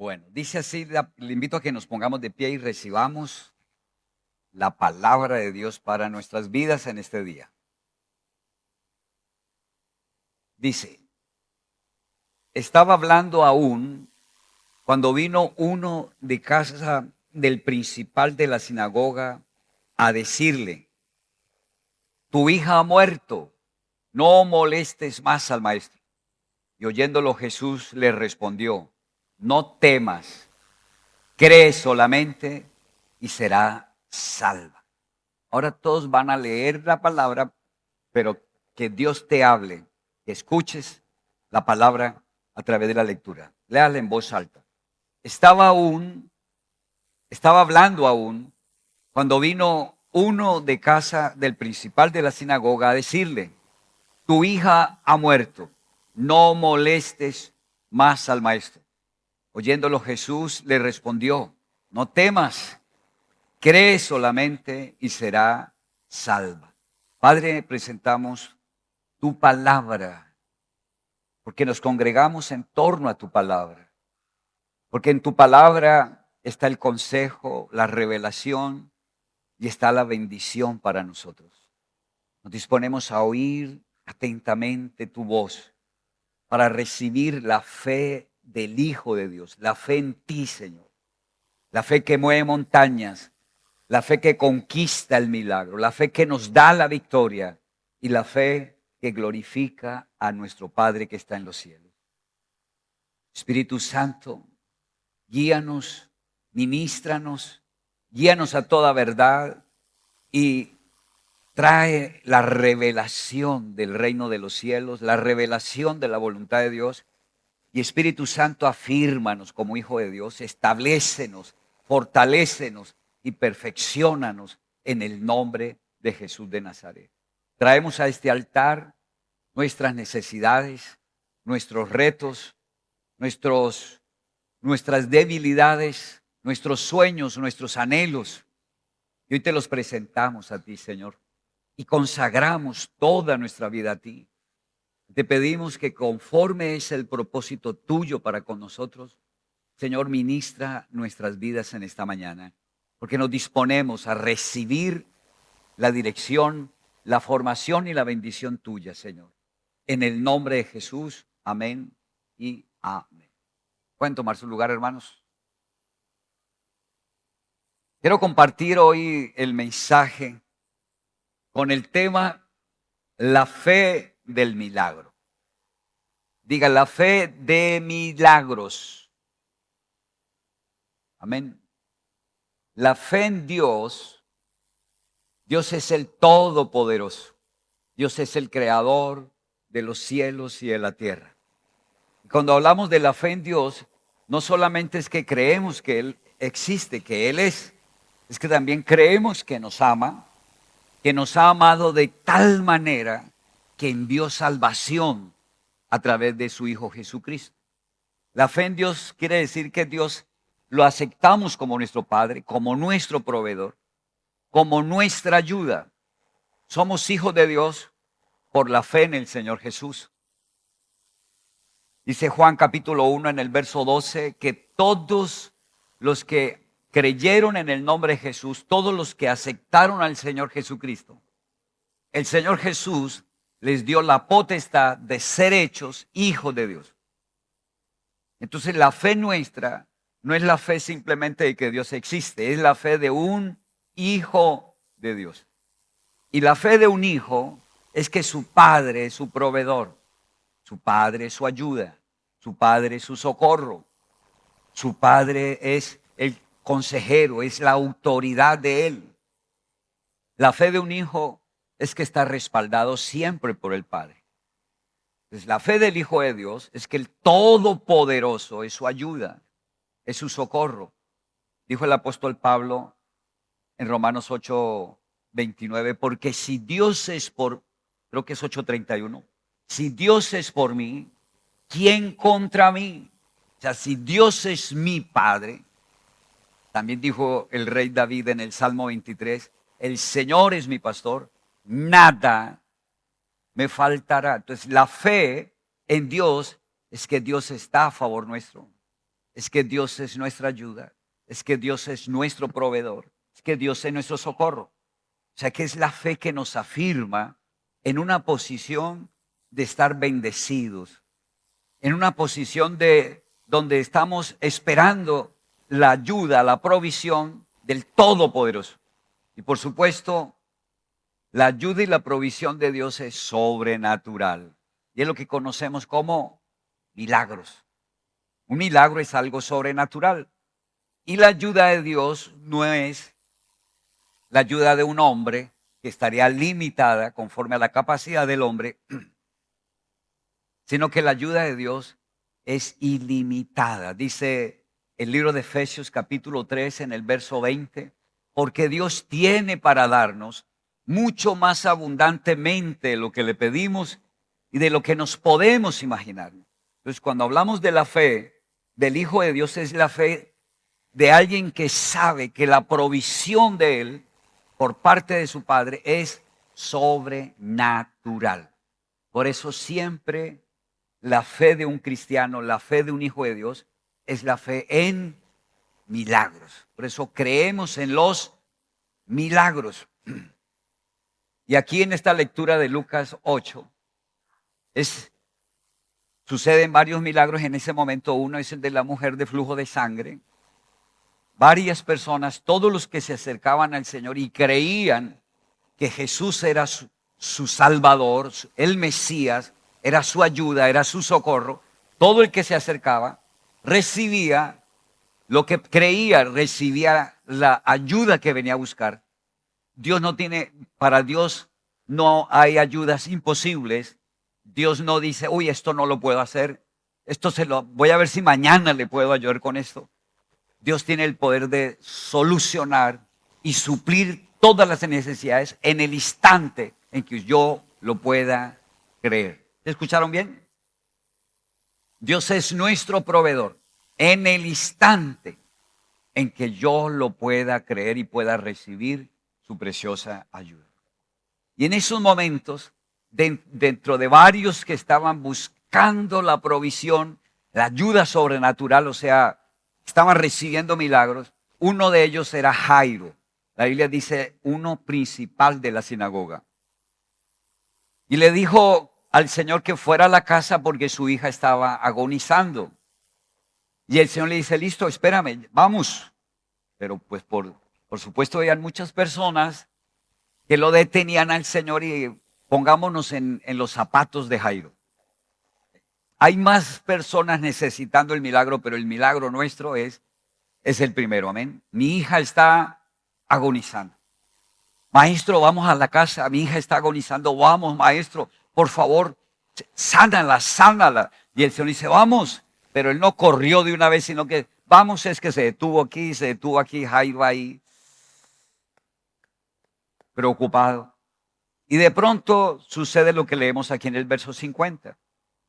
Bueno, dice así, le invito a que nos pongamos de pie y recibamos la palabra de Dios para nuestras vidas en este día. Dice, estaba hablando aún cuando vino uno de casa del principal de la sinagoga a decirle, tu hija ha muerto, no molestes más al maestro. Y oyéndolo Jesús le respondió, no temas, cree solamente y será salva. Ahora todos van a leer la palabra, pero que Dios te hable, que escuches la palabra a través de la lectura. Léala en voz alta. Estaba hablando aún, cuando vino uno de casa del principal de la sinagoga a decirle, tu hija ha muerto, no molestes más al maestro. Oyéndolo Jesús le respondió, no temas, cree solamente y será salva. Padre, presentamos tu palabra, porque nos congregamos en torno a tu palabra, porque en tu palabra está el consejo, la revelación y está la bendición para nosotros. Nos disponemos a oír atentamente tu voz para recibir la fe del Hijo de Dios, la fe en ti, Señor, la fe que mueve montañas, la fe que conquista el milagro, la fe que nos da la victoria y la fe que glorifica a nuestro Padre que está en los cielos. Espíritu Santo, guíanos, ministranos, guíanos a toda verdad y trae la revelación del reino de los cielos, la revelación de la voluntad de Dios. Y Espíritu Santo, afírmanos como hijo de Dios, establécenos, fortalécenos y perfecciónanos en el nombre de Jesús de Nazaret. Traemos a este altar nuestras necesidades, nuestros retos, nuestras debilidades, nuestros sueños, nuestros anhelos. Y hoy te los presentamos a ti, Señor, y consagramos toda nuestra vida a ti. Te pedimos que conforme es el propósito tuyo para con nosotros, Señor, ministra nuestras vidas en esta mañana, porque nos disponemos a recibir la dirección, la formación y la bendición tuya, Señor. En el nombre de Jesús, amén y amén. ¿Pueden tomar su lugar, hermanos? Quiero compartir hoy el mensaje con el tema la fe del milagro. Diga, la fe de milagros. Amén. La fe en Dios. Dios es el Todopoderoso. Dios es el Creador de los cielos y de la tierra. Y cuando hablamos de la fe en Dios, no solamente es que creemos que Él existe, que Él es que también creemos que nos ama, que nos ha amado de tal manera que envió salvación a través de su Hijo Jesucristo. La fe en Dios quiere decir que Dios lo aceptamos como nuestro Padre, como nuestro proveedor, como nuestra ayuda. Somos hijos de Dios por la fe en el Señor Jesús. Dice Juan capítulo 1 en el verso 12 que todos los que creyeron en el nombre de Jesús, todos los que aceptaron al Señor Jesucristo, el Señor Jesús les dio la potestad de ser hechos hijos de Dios. Entonces la fe nuestra no es la fe simplemente de que Dios existe, es la fe de un hijo de Dios. Y la fe de un hijo es que su padre es su proveedor, su padre es su ayuda, su padre es su socorro, su padre es el consejero, es la autoridad de él. La fe de un hijo es que está respaldado siempre por el Padre. Entonces, la fe del Hijo de Dios es que el Todopoderoso es su ayuda, es su socorro. Dijo el apóstol Pablo en Romanos 8:29, porque si Dios es creo que es 8:31, si Dios es por mí, ¿quién contra mí? O sea, si Dios es mi Padre, también dijo el rey David en el Salmo 23, el Señor es mi pastor, nada me faltará. Entonces, la fe en Dios es que Dios está a favor nuestro. es que Dios es nuestra ayuda, es que Dios es nuestro proveedor, es que Dios es nuestro socorro. O sea que es la fe que nos afirma en una posición de estar bendecidos, en una posición de donde estamos esperando la ayuda, la provisión del Todopoderoso. Y por supuesto, la ayuda y la provisión de Dios es sobrenatural. Y es lo que conocemos como milagros. Un milagro es algo sobrenatural. Y la ayuda de Dios no es la ayuda de un hombre que estaría limitada conforme a la capacidad del hombre, sino que la ayuda de Dios es ilimitada. Dice el libro de Efesios capítulo 3 en el verso 20, porque Dios tiene para darnos mucho más abundantemente de lo que le pedimos y de lo que nos podemos imaginar. Entonces, cuando hablamos de la fe del Hijo de Dios, es la fe de alguien que sabe que la provisión de Él por parte de su Padre es sobrenatural. Por eso siempre la fe de un cristiano, la fe de un hijo de Dios, es la fe en milagros. Por eso creemos en los milagros. Y aquí en esta lectura de Lucas 8, suceden varios milagros en ese momento. Uno es el de la mujer de flujo de sangre. Varias personas, todos los que se acercaban al Señor y creían que Jesús era su Salvador, el Mesías, era su ayuda, era su socorro. Todo el que se acercaba recibía lo que creía, recibía la ayuda que venía a buscar. Para Dios no hay ayudas imposibles. Dios no dice, uy, esto no lo puedo hacer. Voy a ver si mañana le puedo ayudar con esto. Dios tiene el poder de solucionar y suplir todas las necesidades en el instante en que yo lo pueda creer. ¿Se escucharon bien? Dios es nuestro proveedor en el instante en que yo lo pueda creer y pueda recibir su preciosa ayuda. Y en esos momentos, dentro de varios que estaban buscando la provisión, la ayuda sobrenatural, o sea, estaban recibiendo milagros, uno de ellos era Jairo. La Biblia dice uno principal de la sinagoga. Y le dijo al Señor que fuera a la casa porque su hija estaba agonizando. Y el Señor le dice, listo, espérame, vamos. Pero pues por supuesto habían muchas personas que lo detenían al Señor y pongámonos en los zapatos de Jairo. Hay más personas necesitando el milagro, pero el milagro nuestro es el primero, amén. Mi hija está agonizando. Maestro, vamos a la casa, mi hija está agonizando, vamos, maestro, por favor, sánala. Y el Señor dice, vamos, pero él no corrió de una vez, sino que vamos, es que se detuvo aquí, Jairo ahí, preocupado. Y de pronto sucede lo que leemos aquí en el verso 50.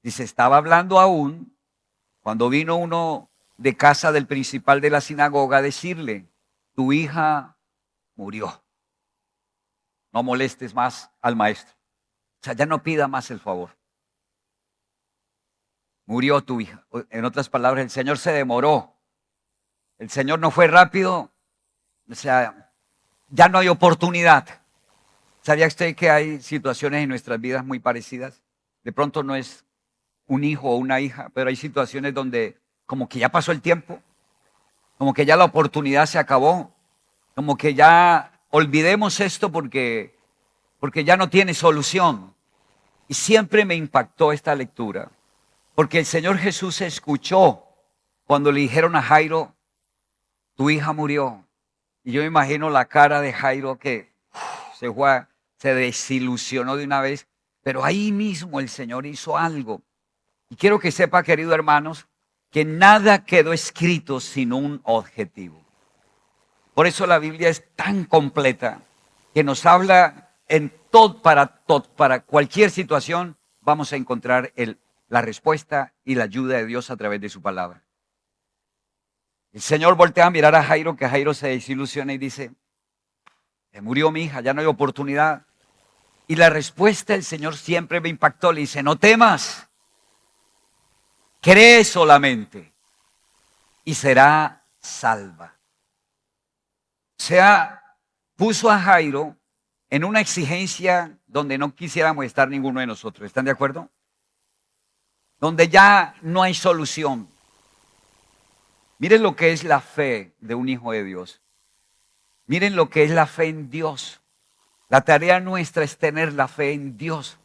Dice, estaba hablando aún cuando vino uno de casa del principal de la sinagoga a decirle, tu hija murió. No molestes más al maestro. O sea, ya no pida más el favor. Murió tu hija. En otras palabras, el Señor se demoró. El Señor no fue rápido. O sea, ya no hay oportunidad. ¿Sabía usted que hay situaciones en nuestras vidas muy parecidas? De pronto no es un hijo o una hija, pero hay situaciones donde como que ya pasó el tiempo, como que ya la oportunidad se acabó, como que ya olvidemos esto porque ya no tiene solución. Y siempre me impactó esta lectura, porque el Señor Jesús escuchó cuando le dijeron a Jairo, tu hija murió. Y yo me imagino la cara de Jairo que se desilusionó de una vez, pero ahí mismo el Señor hizo algo. Y quiero que sepa, queridos hermanos, que nada quedó escrito sin un objetivo. Por eso la Biblia es tan completa que nos habla para cualquier situación, vamos a encontrar la respuesta y la ayuda de Dios a través de su palabra. El Señor voltea a mirar a Jairo, que Jairo se desilusiona y dice, se murió mi hija, ya no hay oportunidad. Y la respuesta del Señor siempre me impactó, le dice, no temas, cree solamente. y será salva. O sea, puso a Jairo en una exigencia donde no quisiéramos estar ninguno de nosotros. ¿Están de acuerdo? Donde ya no hay solución. Miren lo que es la fe de un hijo de Dios. Miren lo que es la fe en Dios. La tarea nuestra es tener la fe en Dios.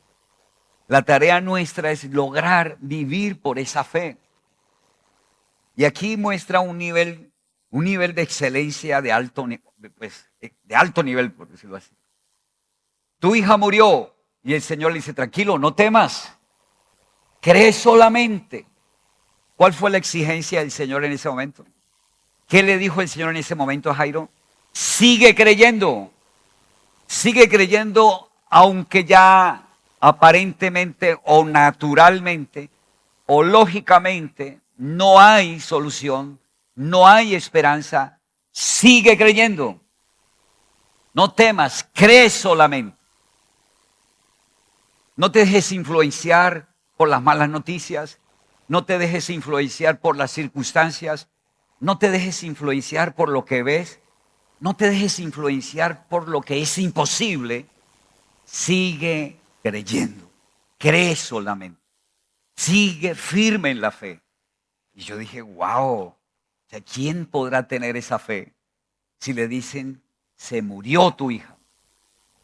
La tarea nuestra es lograr vivir por esa fe. Y aquí muestra un nivel de excelencia de alto nivel, por decirlo así. Tu hija murió y el Señor le dice, tranquilo, no temas, cree solamente. ¿Cuál fue la exigencia del Señor en ese momento? ¿Qué le dijo el Señor en ese momento a Jairo? Sigue creyendo aunque ya aparentemente o naturalmente o lógicamente no hay solución, no hay esperanza. Sigue creyendo. No temas, cree solamente. No te dejes influenciar por las malas noticias. No te dejes influenciar por las circunstancias. No te dejes influenciar por lo que ves. No te dejes influenciar por lo que es imposible. Sigue creyendo. Cree solamente. Sigue firme en la fe. Y yo dije, wow, o sea, ¿quién podrá tener esa fe si le dicen, se murió tu hija?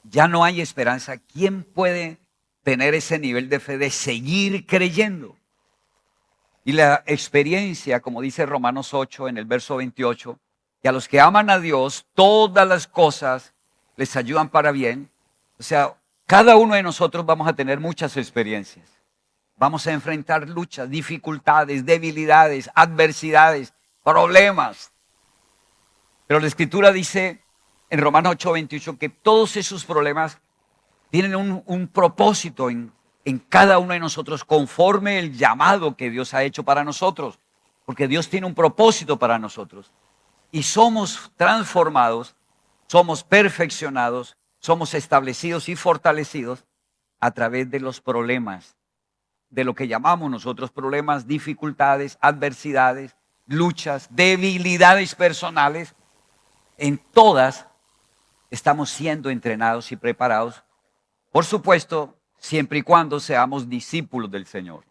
Ya no hay esperanza. ¿Quién puede tener ese nivel de fe de seguir creyendo? Y la experiencia, como dice Romanos 8 en el verso 28, que a los que aman a Dios, todas las cosas les ayudan para bien. O sea, cada uno de nosotros vamos a tener muchas experiencias. Vamos a enfrentar luchas, dificultades, debilidades, adversidades, problemas. Pero la Escritura dice en Romanos 8:28 que todos esos problemas tienen un propósito en cada uno de nosotros conforme el llamado que Dios ha hecho para nosotros. Porque Dios tiene un propósito para nosotros. Y somos transformados, somos perfeccionados, somos establecidos y fortalecidos a través de los problemas, de lo que llamamos nosotros problemas, dificultades, adversidades, luchas, debilidades personales. En todas estamos siendo entrenados y preparados, por supuesto, siempre y cuando seamos discípulos del Señor.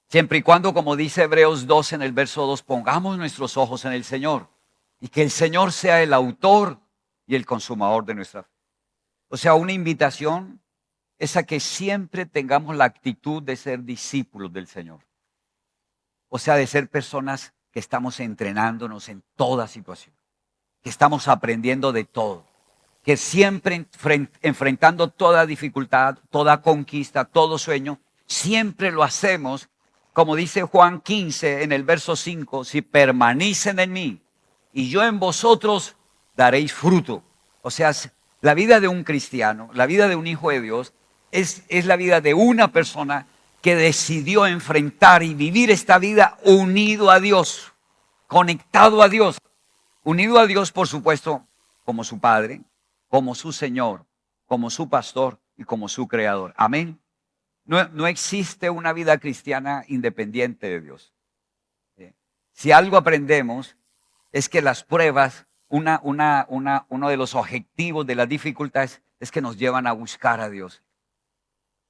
Siempre y cuando, como dice Hebreos 2 en el verso 2, pongamos nuestros ojos en el Señor y que el Señor sea el autor y el consumador de nuestra fe. O sea, una invitación es a que siempre tengamos la actitud de ser discípulos del Señor. O sea, de ser personas que estamos entrenándonos en toda situación, que estamos aprendiendo de todo, que siempre enfrentando toda dificultad, toda conquista, todo sueño, siempre lo hacemos, como dice Juan 15 en el verso 5, si permanecen en mí y yo en vosotros, daréis fruto. O sea, la vida de un cristiano, la vida de un hijo de Dios, es la vida de una persona que decidió enfrentar y vivir esta vida unido a Dios, conectado a Dios. Unido a Dios, por supuesto, como su Padre, como su Señor, como su pastor y como su Creador. Amén. No existe una vida cristiana independiente de Dios. Si algo aprendemos es que las pruebas, uno de los objetivos de las dificultades es que nos llevan a buscar a Dios.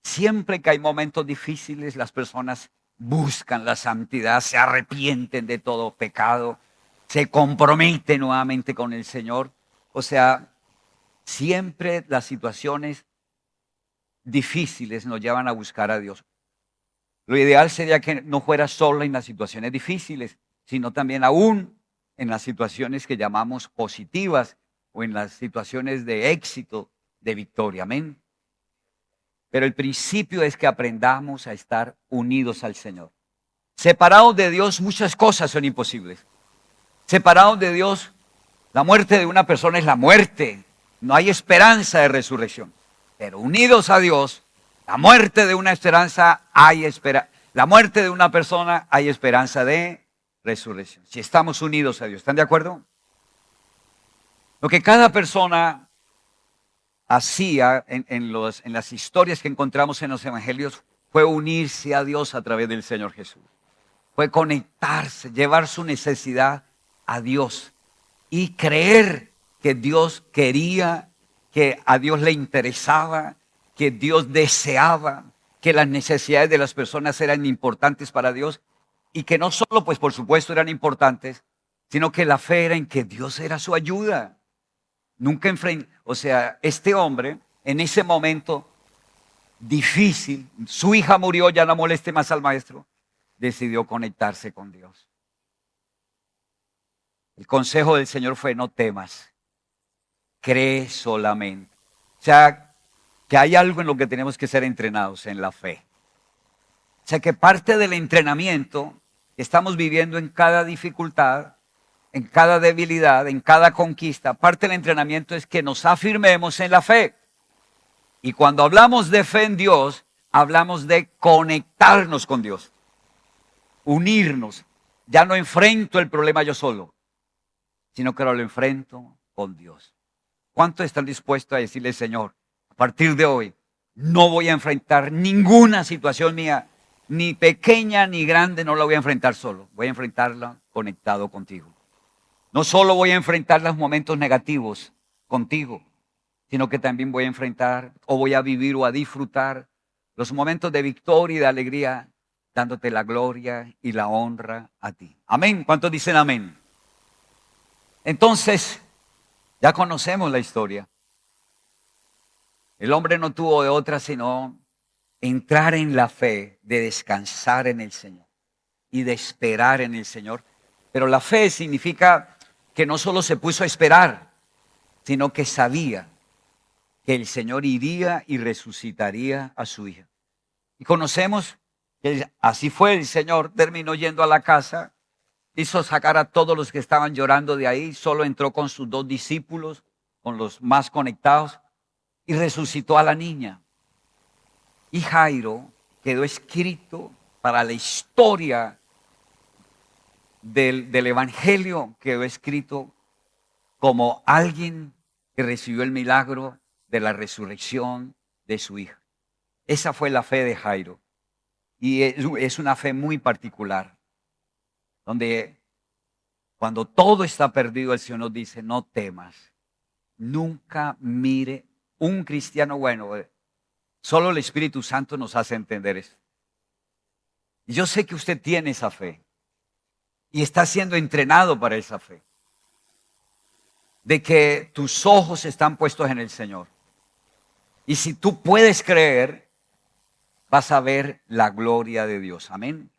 Siempre que hay momentos difíciles, las personas buscan la santidad, se arrepienten de todo pecado, se comprometen nuevamente con el Señor. O sea, siempre las situaciones difíciles nos llevan a buscar a Dios. Lo ideal sería que no fuera solo en las situaciones difíciles, sino también aún en las situaciones que llamamos positivas o en las situaciones de éxito, de victoria. Amén. Pero el principio es que aprendamos a estar unidos al Señor. Separados de Dios, muchas cosas son imposibles. Separados de Dios, la muerte de una persona es la muerte. No hay esperanza de resurrección. Pero unidos a Dios, la muerte de una esperanza hay esperanza. La muerte de una persona hay esperanza de resurrección. Si estamos unidos a Dios, ¿están de acuerdo? Lo que cada persona hacía en las historias que encontramos en los evangelios fue unirse a Dios a través del Señor Jesús. fue conectarse, llevar su necesidad a Dios y creer que Dios quería, que a Dios le interesaba, que Dios deseaba, que las necesidades de las personas eran importantes para Dios y que no solo, pues por supuesto, eran importantes, sino que la fe era en que Dios era su ayuda. Nunca enfrentó, o sea, este hombre en ese momento difícil, su hija murió, ya no moleste más al maestro, decidió conectarse con Dios. El consejo del Señor fue: no temas, cree solamente. O sea, que hay algo en lo que tenemos que ser entrenados, en la fe. O sea, que parte del entrenamiento que estamos viviendo en cada dificultad, en cada debilidad, en cada conquista, parte del entrenamiento es que nos afirmemos en la fe. Y cuando hablamos de fe en Dios, hablamos de conectarnos con Dios, unirnos. Ya no enfrento el problema yo solo, sino que lo enfrento con Dios. ¿Cuántos están dispuestos a decirle: Señor, a partir de hoy no voy a enfrentar ninguna situación mía, ni pequeña ni grande, no la voy a enfrentar solo, voy a enfrentarla conectado contigo? No solo voy a enfrentar los momentos negativos contigo, sino que también voy a enfrentar o voy a vivir o a disfrutar los momentos de victoria y de alegría, dándote la gloria y la honra a ti. Amén. ¿Cuántos dicen amén? Entonces, ya conocemos la historia. El hombre no tuvo de otra sino entrar en la fe, de descansar en el Señor y de esperar en el Señor. Pero la fe significa que no solo se puso a esperar, sino que sabía que el Señor iría y resucitaría a su hija. Y conocemos que así fue. El Señor terminó yendo a la casa, hizo sacar a todos los que estaban llorando de ahí, solo entró con sus 2 discípulos, con los más conectados, y resucitó a la niña. Y Jairo quedó escrito para la historia del Evangelio, quedó escrito como alguien que recibió el milagro de la resurrección de su hija. Esa fue la fe de Jairo. Y es una fe muy particular, donde cuando todo está perdido, el Señor nos dice: no temas. Nunca mire. Un cristiano bueno, solo el Espíritu Santo nos hace entender eso. Y yo sé que usted tiene esa fe y está siendo entrenado para esa fe, de que tus ojos están puestos en el Señor. Y si tú puedes creer, vas a ver la gloria de Dios. Amén.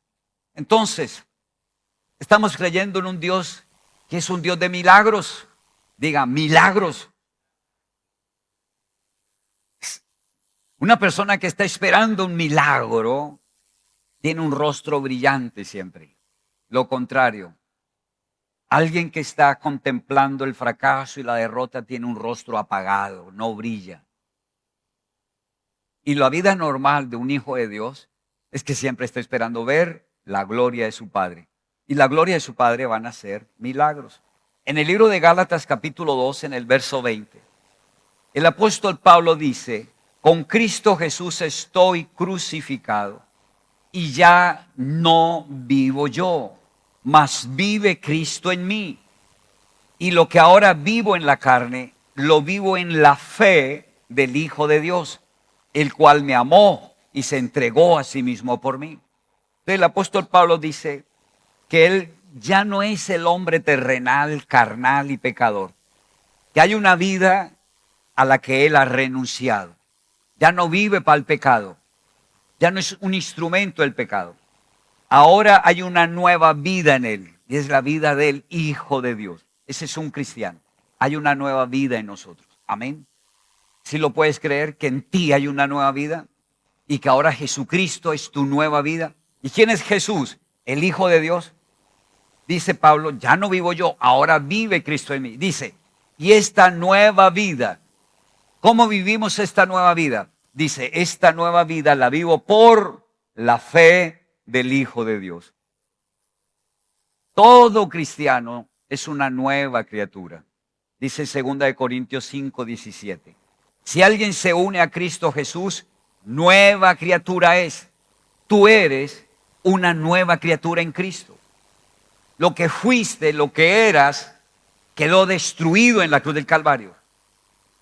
Entonces, estamos creyendo en un Dios que es un Dios de milagros. Diga, milagros. Una persona que está esperando un milagro tiene un rostro brillante siempre. Lo contrario, alguien que está contemplando el fracaso y la derrota tiene un rostro apagado, no brilla. Y la vida normal de un hijo de Dios es que siempre está esperando ver la gloria de su Padre. Y la gloria de su Padre van a ser milagros. En el libro de Gálatas capítulo 2, en el verso 20, el apóstol Pablo dice: con Cristo Jesús estoy crucificado y ya no vivo yo, mas vive Cristo en mí. Y lo que ahora vivo en la carne, lo vivo en la fe del Hijo de Dios, el cual me amó y se entregó a sí mismo por mí. Entonces el apóstol Pablo dice que él ya no es el hombre terrenal, carnal y pecador, que hay una vida a la que él ha renunciado. Ya no vive para el pecado, ya no es un instrumento del pecado. Ahora hay una nueva vida en él, y es la vida del Hijo de Dios. Ese es un cristiano. Hay una nueva vida en nosotros. Amén. Si lo puedes creer, que en ti hay una nueva vida y que ahora Jesucristo es tu nueva vida. ¿Y quién es Jesús? El Hijo de Dios. Dice Pablo: ya no vivo yo, ahora vive Cristo en mí. Dice: y esta nueva vida, ¿cómo vivimos esta nueva vida? Dice: esta nueva vida la vivo por la fe del Hijo de Dios. Todo cristiano es una nueva criatura. Dice 2 Corintios 5:17. Si alguien se une a Cristo Jesús, nueva criatura es. Tú eres una nueva criatura en Cristo. Lo que fuiste, lo que eras, quedó destruido en la cruz del Calvario.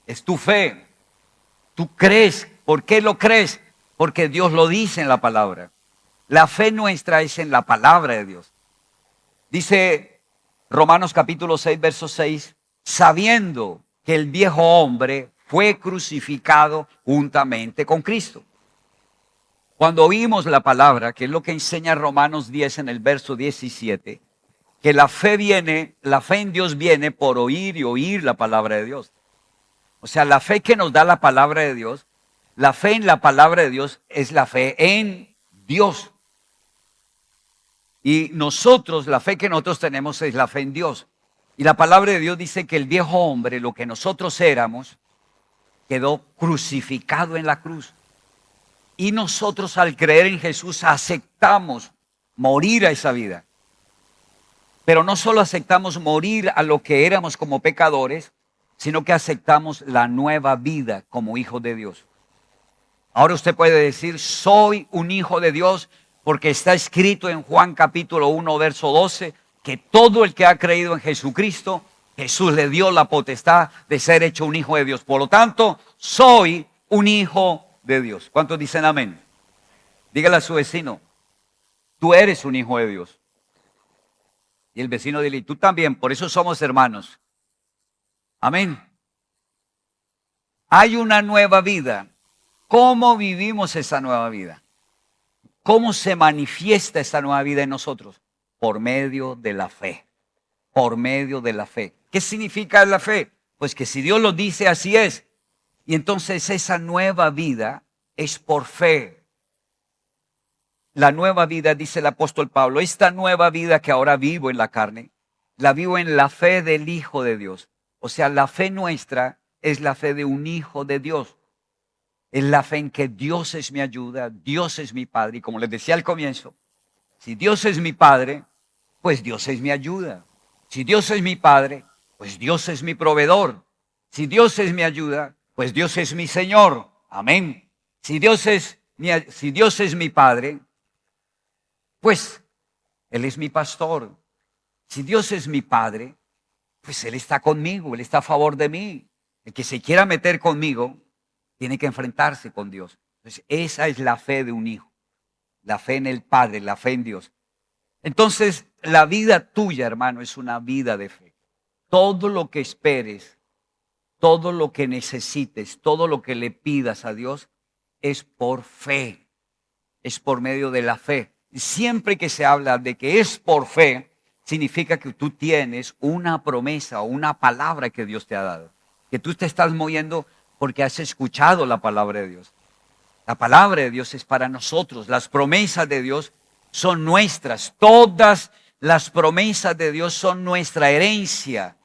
Es tu fe. Tú crees. ¿Por qué lo crees? Porque Dios lo dice en la palabra. La fe nuestra es en la palabra de Dios. Dice Romanos capítulo 6, verso 6, sabiendo que el viejo hombre fue crucificado juntamente con Cristo. Cuando oímos la palabra, que es lo que enseña Romanos 10 en el verso 17, que la fe en Dios viene por oír y oír la palabra de Dios. O sea, la fe que nos da la palabra de Dios, la fe en la palabra de Dios es la fe en Dios. Y nosotros, la fe que nosotros tenemos es la fe en Dios. Y la palabra de Dios dice que el viejo hombre, lo que nosotros éramos, quedó crucificado en la cruz. Y nosotros al creer en Jesús aceptamos morir a esa vida. Pero no solo aceptamos morir a lo que éramos como pecadores, sino que aceptamos la nueva vida como hijos de Dios. Ahora usted puede decir, soy un hijo de Dios, porque está escrito en Juan capítulo 1, verso 12, que todo el que ha creído en Jesucristo, Jesús le dio la potestad de ser hecho un hijo de Dios. Por lo tanto, soy un hijo de Dios. ¿Cuántos dicen amén? Dígale a su vecino, tú eres un hijo de Dios. Y el vecino dile, tú también, por eso somos hermanos. Amén. Hay una nueva vida. ¿Cómo vivimos esa nueva vida? ¿Cómo se manifiesta esa nueva vida en nosotros? Por medio de la fe. Por medio de la fe. ¿Qué significa la fe? Pues que si Dios lo dice, así es. Y entonces esa nueva vida es por fe. La nueva vida, dice el apóstol Pablo, esta nueva vida que ahora vivo en la carne, la vivo en la fe del Hijo de Dios. O sea, la fe nuestra es la fe de un hijo de Dios. Es la fe en que Dios es mi ayuda, Dios es mi Padre. Y como les decía al comienzo, si Dios es mi Padre, pues Dios es mi ayuda. Si Dios es mi Padre, pues Dios es mi proveedor. Si Dios es mi ayuda, pues Dios es mi Señor. Amén. Si Dios es mi Padre, pues Él es mi pastor. Si Dios es mi Padre, pues Él está conmigo, Él está a favor de mí. El que se quiera meter conmigo, tiene que enfrentarse con Dios. Entonces, esa es la fe de un hijo. La fe en el Padre, la fe en Dios. Entonces, la vida tuya, hermano, es una vida de fe. Todo lo que esperes, todo lo que necesites, todo lo que le pidas a Dios, es por fe. Es por medio de la fe. Siempre que se habla de que es por fe, significa que tú tienes una promesa o una palabra que Dios te ha dado. Que tú te estás moviendo porque has escuchado la palabra de Dios. La palabra de Dios es para nosotros. Las promesas de Dios son nuestras. Todas las promesas de Dios son nuestra herencia.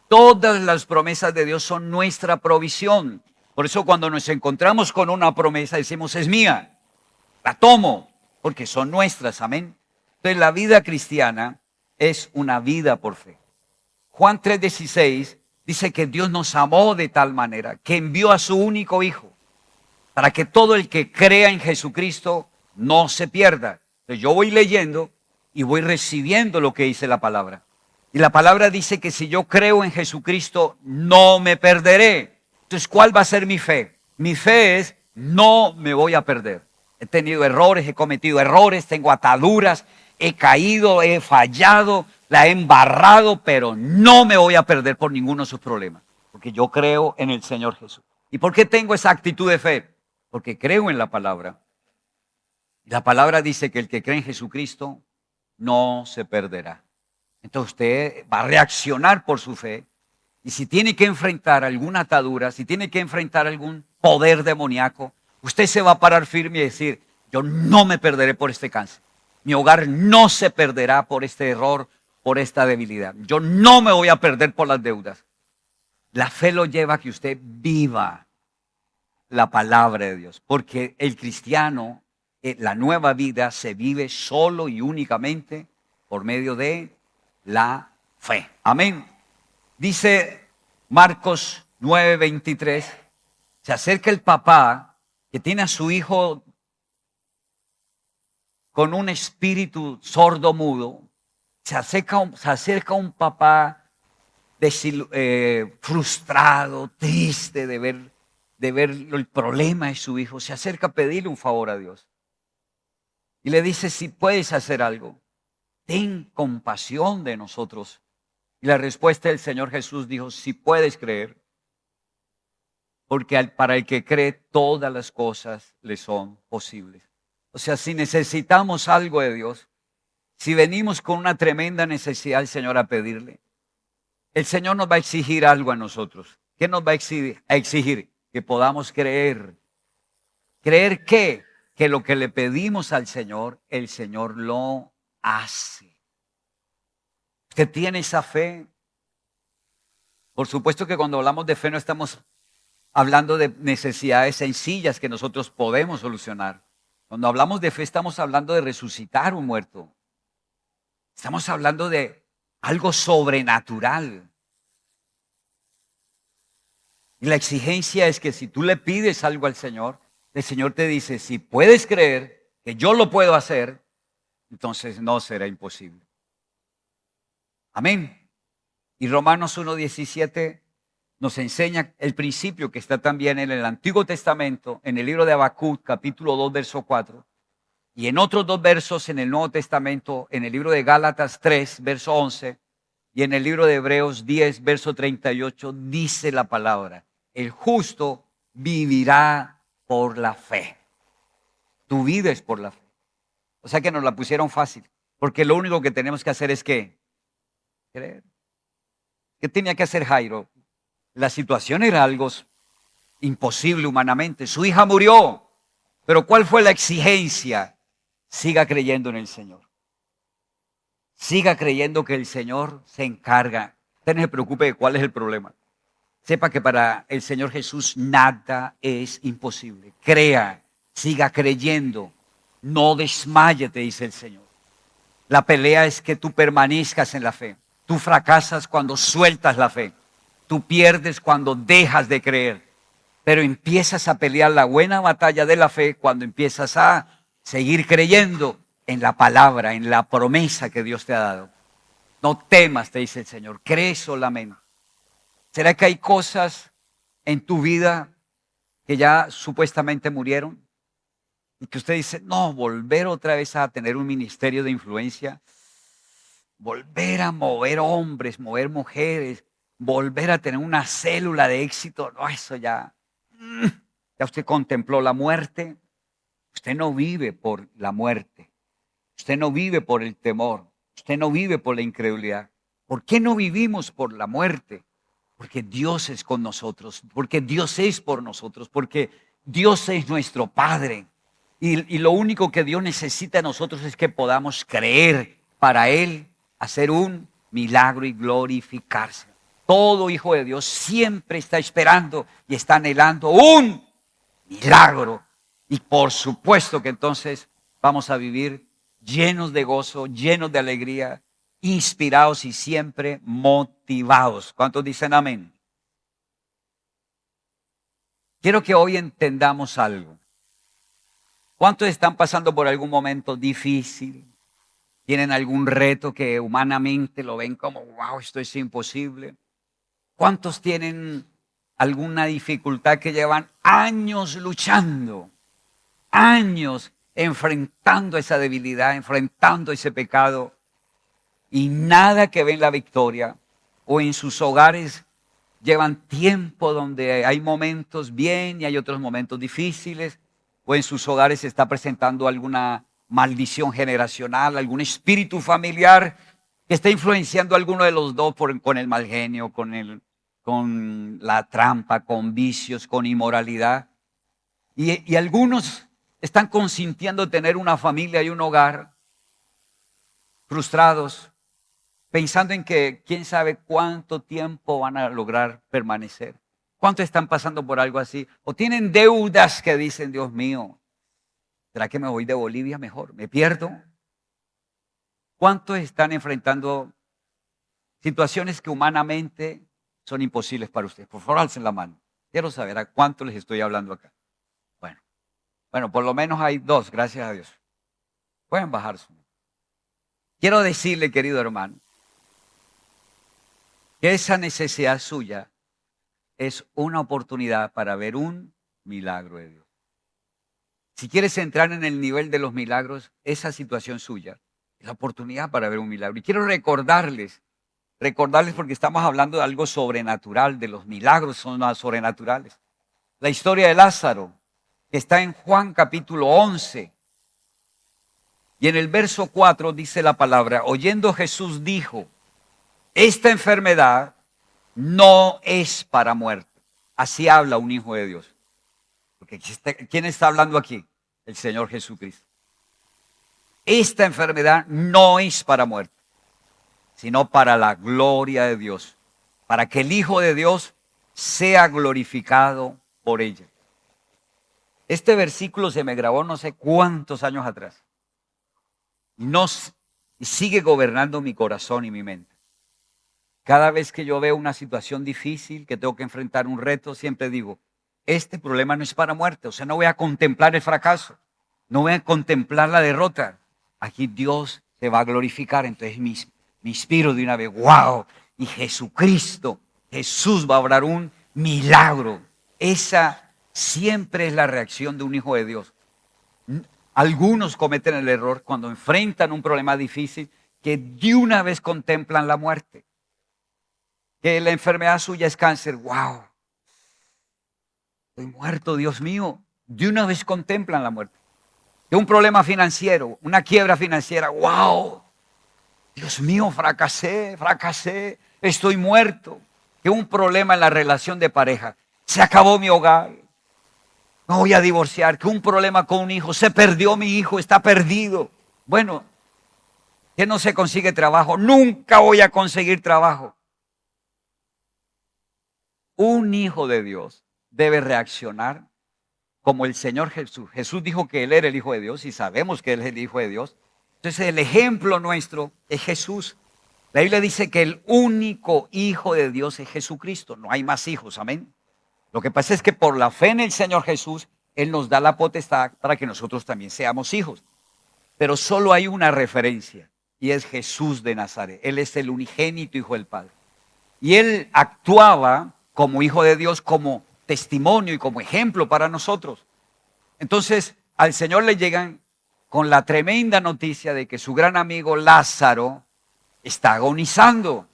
Todas las promesas de Dios son nuestra provisión. Por eso cuando nos encontramos con una promesa decimos, es mía. La tomo porque son nuestras. Amén. Entonces la vida cristiana es una vida por fe. Juan 3:16 dice que Dios nos amó de tal manera que envió a su único Hijo para que todo el que crea en Jesucristo no se pierda. Entonces yo voy leyendo y voy recibiendo lo que dice la palabra. Y la palabra dice que si yo creo en Jesucristo no me perderé. Entonces, ¿cuál va a ser mi fe? Mi fe es no me voy a perder. He tenido errores, he cometido errores, tengo ataduras, he caído, he fallado, la he embarrado, pero no me voy a perder por ninguno de sus problemas, porque yo creo en el Señor Jesús. ¿Y por qué tengo esa actitud de fe? Porque creo en la palabra. La palabra dice que el que cree en Jesucristo no se perderá. Entonces usted va a reaccionar por su fe, y si tiene que enfrentar alguna atadura, si tiene que enfrentar algún poder demoníaco, usted se va a parar firme y decir, yo no me perderé por este cáncer. Mi hogar no se perderá por este error, por esta debilidad. Yo no me voy a perder por las deudas. La fe lo lleva a que usted viva la palabra de Dios. Porque el cristiano, la nueva vida se vive solo y únicamente por medio de la fe. Amén. Dice Marcos 9:23, se acerca el papá que tiene a su hijo con un espíritu sordo mudo, se acerca un papá frustrado, triste de ver el problema de su hijo, se acerca a pedirle un favor a Dios. Y le dice, si puedes hacer algo, ten compasión de nosotros. Y la respuesta del Señor Jesús dijo, si puedes creer, porque para el que cree todas las cosas le son posibles. O sea, si necesitamos algo de Dios, si venimos con una tremenda necesidad al Señor a pedirle, el Señor nos va a exigir algo a nosotros. ¿Qué nos va a exigir? A exigir que podamos creer. ¿Creer qué? Que lo que le pedimos al Señor, el Señor lo hace. ¿Usted tiene esa fe? Por supuesto que cuando hablamos de fe no estamos hablando de necesidades sencillas que nosotros podemos solucionar. Cuando hablamos de fe estamos hablando de resucitar un muerto. Estamos hablando de algo sobrenatural. Y la exigencia es que si tú le pides algo al Señor, el Señor te dice, si puedes creer que yo lo puedo hacer, entonces no será imposible. Amén. Y Romanos 1:17 nos enseña el principio que está también en el Antiguo Testamento, en el libro de Habacuc, capítulo 2, verso 4. Y en otros dos versos en el Nuevo Testamento, en el libro de Gálatas 3, verso 11, y en el libro de Hebreos 10, verso 38, dice la palabra, el justo vivirá por la fe. Tu vida es por la fe. O sea que nos la pusieron fácil, porque lo único que tenemos que hacer es ¿qué? Creer. ¿Qué tenía que hacer Jairo? La situación era algo imposible humanamente. Su hija murió, pero ¿cuál fue la exigencia? Siga creyendo en el Señor. Siga creyendo que el Señor se encarga. Usted no se preocupe de cuál es el problema. Sepa que para el Señor Jesús nada es imposible. Crea, siga creyendo. No desmaye, te dice el Señor. La pelea es que tú permanezcas en la fe. Tú fracasas cuando sueltas la fe. Tú pierdes cuando dejas de creer. Pero empiezas a pelear la buena batalla de la fe cuando empiezas a seguir creyendo en la palabra, en la promesa que Dios te ha dado. No temas, te dice el Señor, cree solamente. ¿Será que hay cosas en tu vida que ya supuestamente murieron? Y que usted dice, no, volver otra vez a tener un ministerio de influencia, volver a mover hombres, mover mujeres, volver a tener una célula de éxito, no, eso ya usted contempló la muerte. Usted no vive por la muerte. Usted no vive por el temor. Usted no vive por la incredulidad. ¿Por qué no vivimos por la muerte? Porque Dios es con nosotros. Porque Dios es por nosotros. Porque Dios es nuestro Padre. Y lo único que Dios necesita de nosotros es que podamos creer para Él, hacer un milagro y glorificarse. Todo hijo de Dios siempre está esperando y está anhelando un milagro. Y por supuesto que entonces vamos a vivir llenos de gozo, llenos de alegría, inspirados y siempre motivados. ¿Cuántos dicen amén? Quiero que hoy entendamos algo. ¿Cuántos están pasando por algún momento difícil? ¿Tienen algún reto que humanamente lo ven como, wow, esto es imposible? ¿Cuántos tienen alguna dificultad que llevan años luchando? Años enfrentando esa debilidad, enfrentando ese pecado y nada que ven la victoria, o en sus hogares llevan tiempo donde hay momentos bien y hay otros momentos difíciles, o en sus hogares se está presentando alguna maldición generacional, algún espíritu familiar que está influenciando a alguno de los dos con el mal genio, con la trampa, con vicios, con inmoralidad. Y algunos están consintiendo tener una familia y un hogar frustrados, pensando en que quién sabe cuánto tiempo van a lograr permanecer. ¿Cuántos están pasando por algo así? O tienen deudas que dicen, Dios mío, ¿será que me voy de Bolivia mejor? ¿Me pierdo? ¿Cuántos están enfrentando situaciones que humanamente son imposibles para ustedes? Por favor, alcen la mano. Quiero saber a cuánto les estoy hablando acá. Bueno, por lo menos hay dos, gracias a Dios. Pueden bajar su mano. Quiero decirle, querido hermano, que esa necesidad suya es una oportunidad para ver un milagro de Dios. Si quieres entrar en el nivel de los milagros, esa situación suya es la oportunidad para ver un milagro. Y quiero recordarles porque estamos hablando de algo sobrenatural, de los milagros son más sobrenaturales. La historia de Lázaro, que está en Juan capítulo 11. Y en el verso 4 dice la palabra, oyendo Jesús dijo, esta enfermedad no es para muerte. Así habla un hijo de Dios. Porque ¿quién está hablando aquí? El Señor Jesucristo. Esta enfermedad no es para muerte, sino para la gloria de Dios, para que el Hijo de Dios sea glorificado por ella. Este versículo se me grabó no sé cuántos años atrás. Y sigue gobernando mi corazón y mi mente. Cada vez que yo veo una situación difícil, que tengo que enfrentar un reto, siempre digo, este problema no es para muerte. O sea, no voy a contemplar el fracaso, no voy a contemplar la derrota. Aquí Dios se va a glorificar. Entonces me inspiro de una vez, wow, y Jesús va a obrar un milagro. Esa siempre es la reacción de un hijo de Dios. Algunos cometen el error cuando enfrentan un problema difícil que de una vez contemplan la muerte. Que la enfermedad suya es cáncer. ¡Wow! Estoy muerto, Dios mío. De una vez contemplan la muerte. Que un problema financiero, una quiebra financiera. ¡Wow! Dios mío, fracasé. Estoy muerto. Que un problema en la relación de pareja. Se acabó mi hogar. Me voy a divorciar, que un problema con un hijo, se perdió mi hijo, está perdido. Bueno, que no se consigue trabajo, nunca voy a conseguir trabajo. Un hijo de Dios debe reaccionar como el Señor Jesús. Jesús dijo que Él era el Hijo de Dios y sabemos que Él es el Hijo de Dios. Entonces el ejemplo nuestro es Jesús. La Biblia dice que el único Hijo de Dios es Jesucristo, no hay más hijos, amén. Lo que pasa es que por la fe en el Señor Jesús, Él nos da la potestad para que nosotros también seamos hijos. Pero solo hay una referencia y es Jesús de Nazaret. Él es el unigénito Hijo del Padre. Y Él actuaba como Hijo de Dios, como testimonio y como ejemplo para nosotros. Entonces al Señor le llegan con la tremenda noticia de que su gran amigo Lázaro está agonizando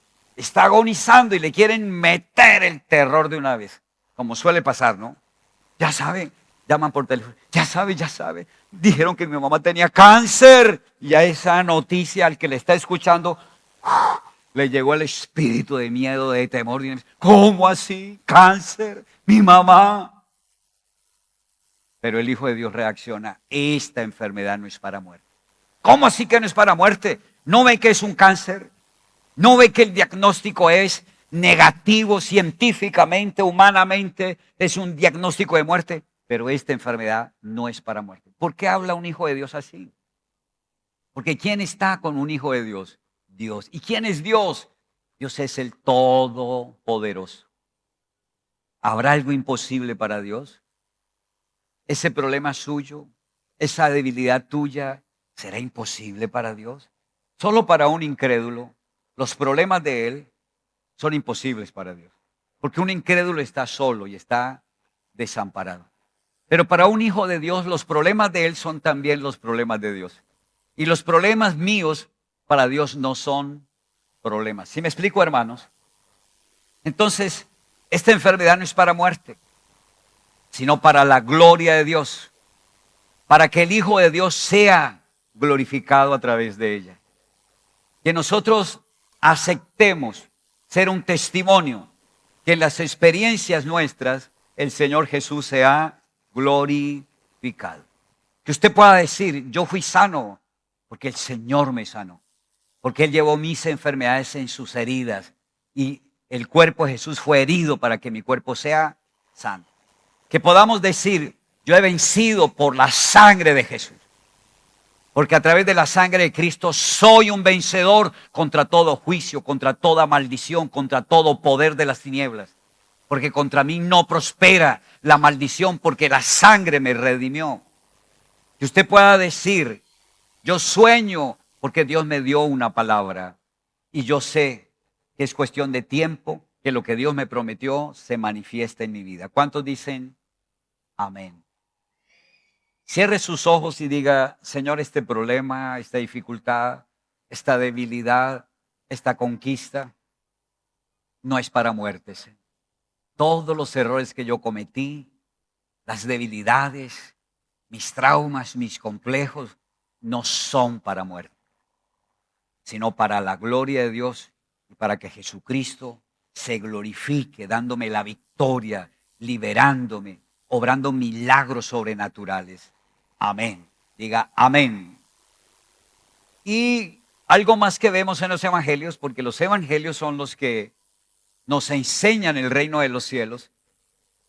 y le quieren meter el terror de una vez. Como suele pasar, ¿no? Ya saben, llaman por teléfono. Ya sabe. Dijeron que mi mamá tenía cáncer. Y a esa noticia, al que le está escuchando, le llegó el espíritu de miedo, de temor. ¿Cómo así? ¿Cáncer? ¿Mi mamá? Pero el Hijo de Dios reacciona. Esta enfermedad no es para muerte. ¿Cómo así que no es para muerte? ¿No ve que es un cáncer? ¿No ve que el diagnóstico es negativo científicamente, humanamente, es un diagnóstico de muerte? Pero esta enfermedad no es para muerte. ¿Por qué habla un hijo de Dios así? Porque ¿quién está con un hijo de Dios? Dios. ¿Y quién es Dios? Dios es el Todopoderoso. ¿Habrá algo imposible para Dios? ¿Ese problema suyo, esa debilidad tuya, será imposible para Dios? Solo para un incrédulo, los problemas de él son imposibles para Dios. Porque un incrédulo está solo y está desamparado. Pero para un hijo de Dios, los problemas de él son también los problemas de Dios. Y los problemas míos para Dios no son problemas. ¿Sí me explico, hermanos? Entonces, esta enfermedad no es para muerte, sino para la gloria de Dios. Para que el Hijo de Dios sea glorificado a través de ella. Que nosotros aceptemos ser un testimonio, que en las experiencias nuestras el Señor Jesús sea glorificado. Que usted pueda decir, yo fui sano porque el Señor me sanó, porque Él llevó mis enfermedades en sus heridas y el cuerpo de Jesús fue herido para que mi cuerpo sea sano. Que podamos decir, yo he vencido por la sangre de Jesús. Porque a través de la sangre de Cristo soy un vencedor contra todo juicio, contra toda maldición, contra todo poder de las tinieblas. Porque contra mí no prospera la maldición porque la sangre me redimió. Que usted pueda decir, Yo sueño porque Dios me dio una palabra. Y yo sé que es cuestión de tiempo que lo que Dios me prometió se manifieste en mi vida. ¿Cuántos dicen amén? Cierre sus ojos y diga, Señor, este problema, esta dificultad, esta debilidad, esta conquista, no es para muerte. Todos los errores que yo cometí, las debilidades, mis traumas, mis complejos, no son para muerte, sino para la gloria de Dios y para que Jesucristo se glorifique, dándome la victoria, liberándome, obrando milagros sobrenaturales. Amén. Diga amén. Y algo más que vemos en los evangelios, porque los evangelios son los que nos enseñan el reino de los cielos,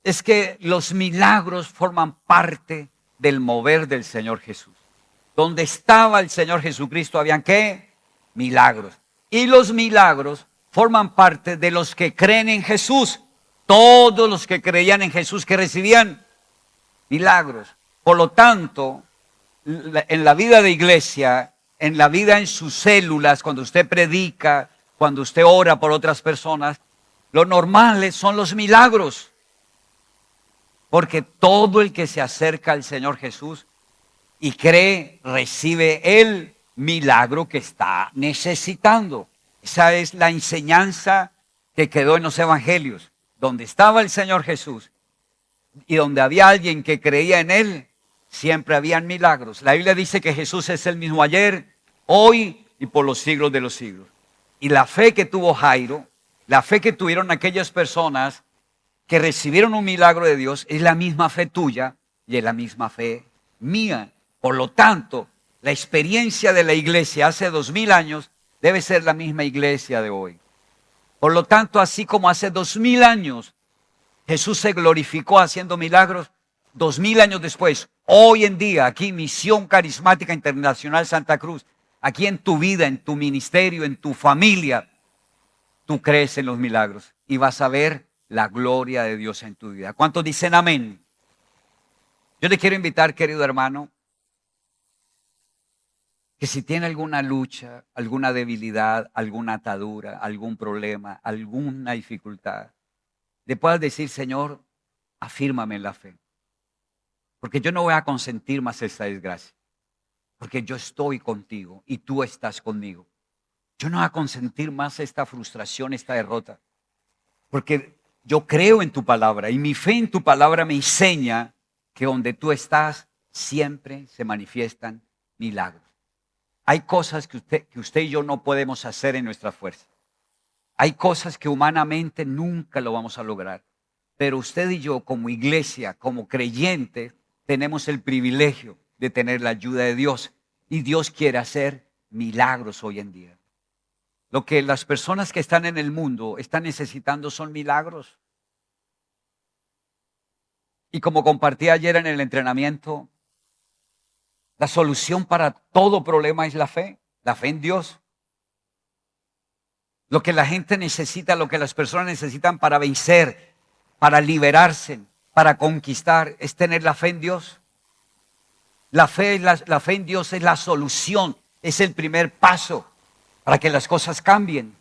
es que los milagros forman parte del mover del Señor Jesús. Donde estaba el Señor Jesucristo, ¿habían qué? Milagros. Y los milagros forman parte de los que creen en Jesús. Todos los que creían en Jesús que recibían milagros. Por lo tanto, en la vida de iglesia, en la vida en sus células, cuando usted predica, cuando usted ora por otras personas, lo normal son los milagros. Porque todo el que se acerca al Señor Jesús y cree, recibe el milagro que está necesitando. Esa es la enseñanza que quedó en los evangelios. Donde estaba el Señor Jesús y donde había alguien que creía en Él, siempre habían milagros. La Biblia dice que Jesús es el mismo ayer, hoy y por los siglos de los siglos. Y la fe que tuvo Jairo, la fe que tuvieron aquellas personas que recibieron un milagro de Dios, es la misma fe tuya y es la misma fe mía. Por lo tanto, la experiencia de la iglesia hace 2000 años debe ser la misma iglesia de hoy. Por lo tanto, así como hace 2000 años Jesús se glorificó haciendo milagros, 2000 años después, hoy en día, aquí Misión Carismática Internacional Santa Cruz, aquí en tu vida, en tu ministerio, en tu familia, tú crees en los milagros y vas a ver la gloria de Dios en tu vida. ¿Cuántos dicen amén? Yo le quiero invitar, querido hermano, que si tiene alguna lucha, alguna debilidad, alguna atadura, algún problema, alguna dificultad, le puedas decir, Señor, afírmame en la fe. Porque yo no voy a consentir más esta desgracia. Porque yo estoy contigo y tú estás conmigo. Yo no voy a consentir más esta frustración, esta derrota. Porque yo creo en tu palabra y mi fe en tu palabra me enseña que donde tú estás siempre se manifiestan milagros. Hay cosas que usted y yo no podemos hacer en nuestra fuerza. Hay cosas que humanamente nunca lo vamos a lograr. Pero usted y yo como iglesia, como creyentes, tenemos el privilegio de tener la ayuda de Dios. Y Dios quiere hacer milagros hoy en día. Lo que las personas que están en el mundo están necesitando son milagros. Y como compartí ayer en el entrenamiento, la solución para todo problema es la fe en Dios. Lo que la gente necesita, lo que las personas necesitan para vencer, para liberarse, para conquistar, es tener la fe en Dios. La fe en Dios es la solución, es el primer paso para que las cosas cambien.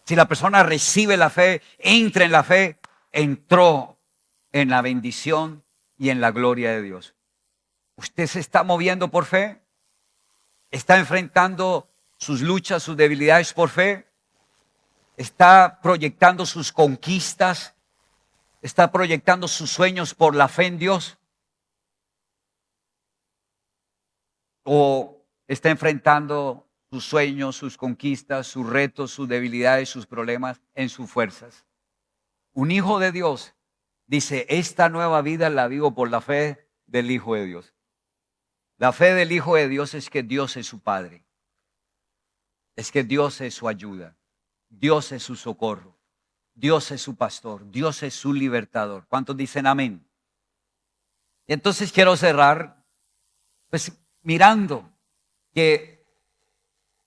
Si la persona recibe la fe, entra en la fe, entró en la bendición y en la gloria de Dios. ¿Usted se está moviendo por fe? ¿Está enfrentando sus luchas, sus debilidades por fe? ¿Está proyectando sus conquistas? ¿Está proyectando sus sueños por la fe en Dios? ¿O está enfrentando sus sueños, sus conquistas, sus retos, sus debilidades, sus problemas en sus fuerzas? Un hijo de Dios dice, esta nueva vida la vivo por la fe del Hijo de Dios. La fe del Hijo de Dios es que Dios es su Padre. Es que Dios es su ayuda. Dios es su socorro. Dios es su pastor. Dios es su libertador. ¿Cuántos dicen amén? Y entonces quiero cerrar, pues mirando que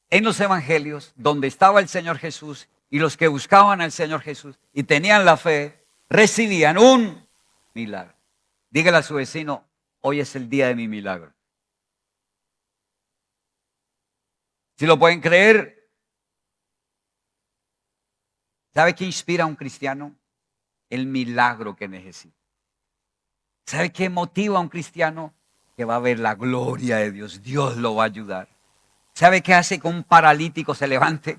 en los evangelios, donde estaba el Señor Jesús y los que buscaban al Señor Jesús y tenían la fe, recibían un milagro. Dígale a su vecino, hoy es el día de mi milagro. Si lo pueden creer, ¿sabe qué inspira a un cristiano? El milagro que necesita. ¿Sabe qué motiva a un cristiano? Que va a ver la gloria de Dios. Dios lo va a ayudar. ¿Sabe qué hace que un paralítico se levante?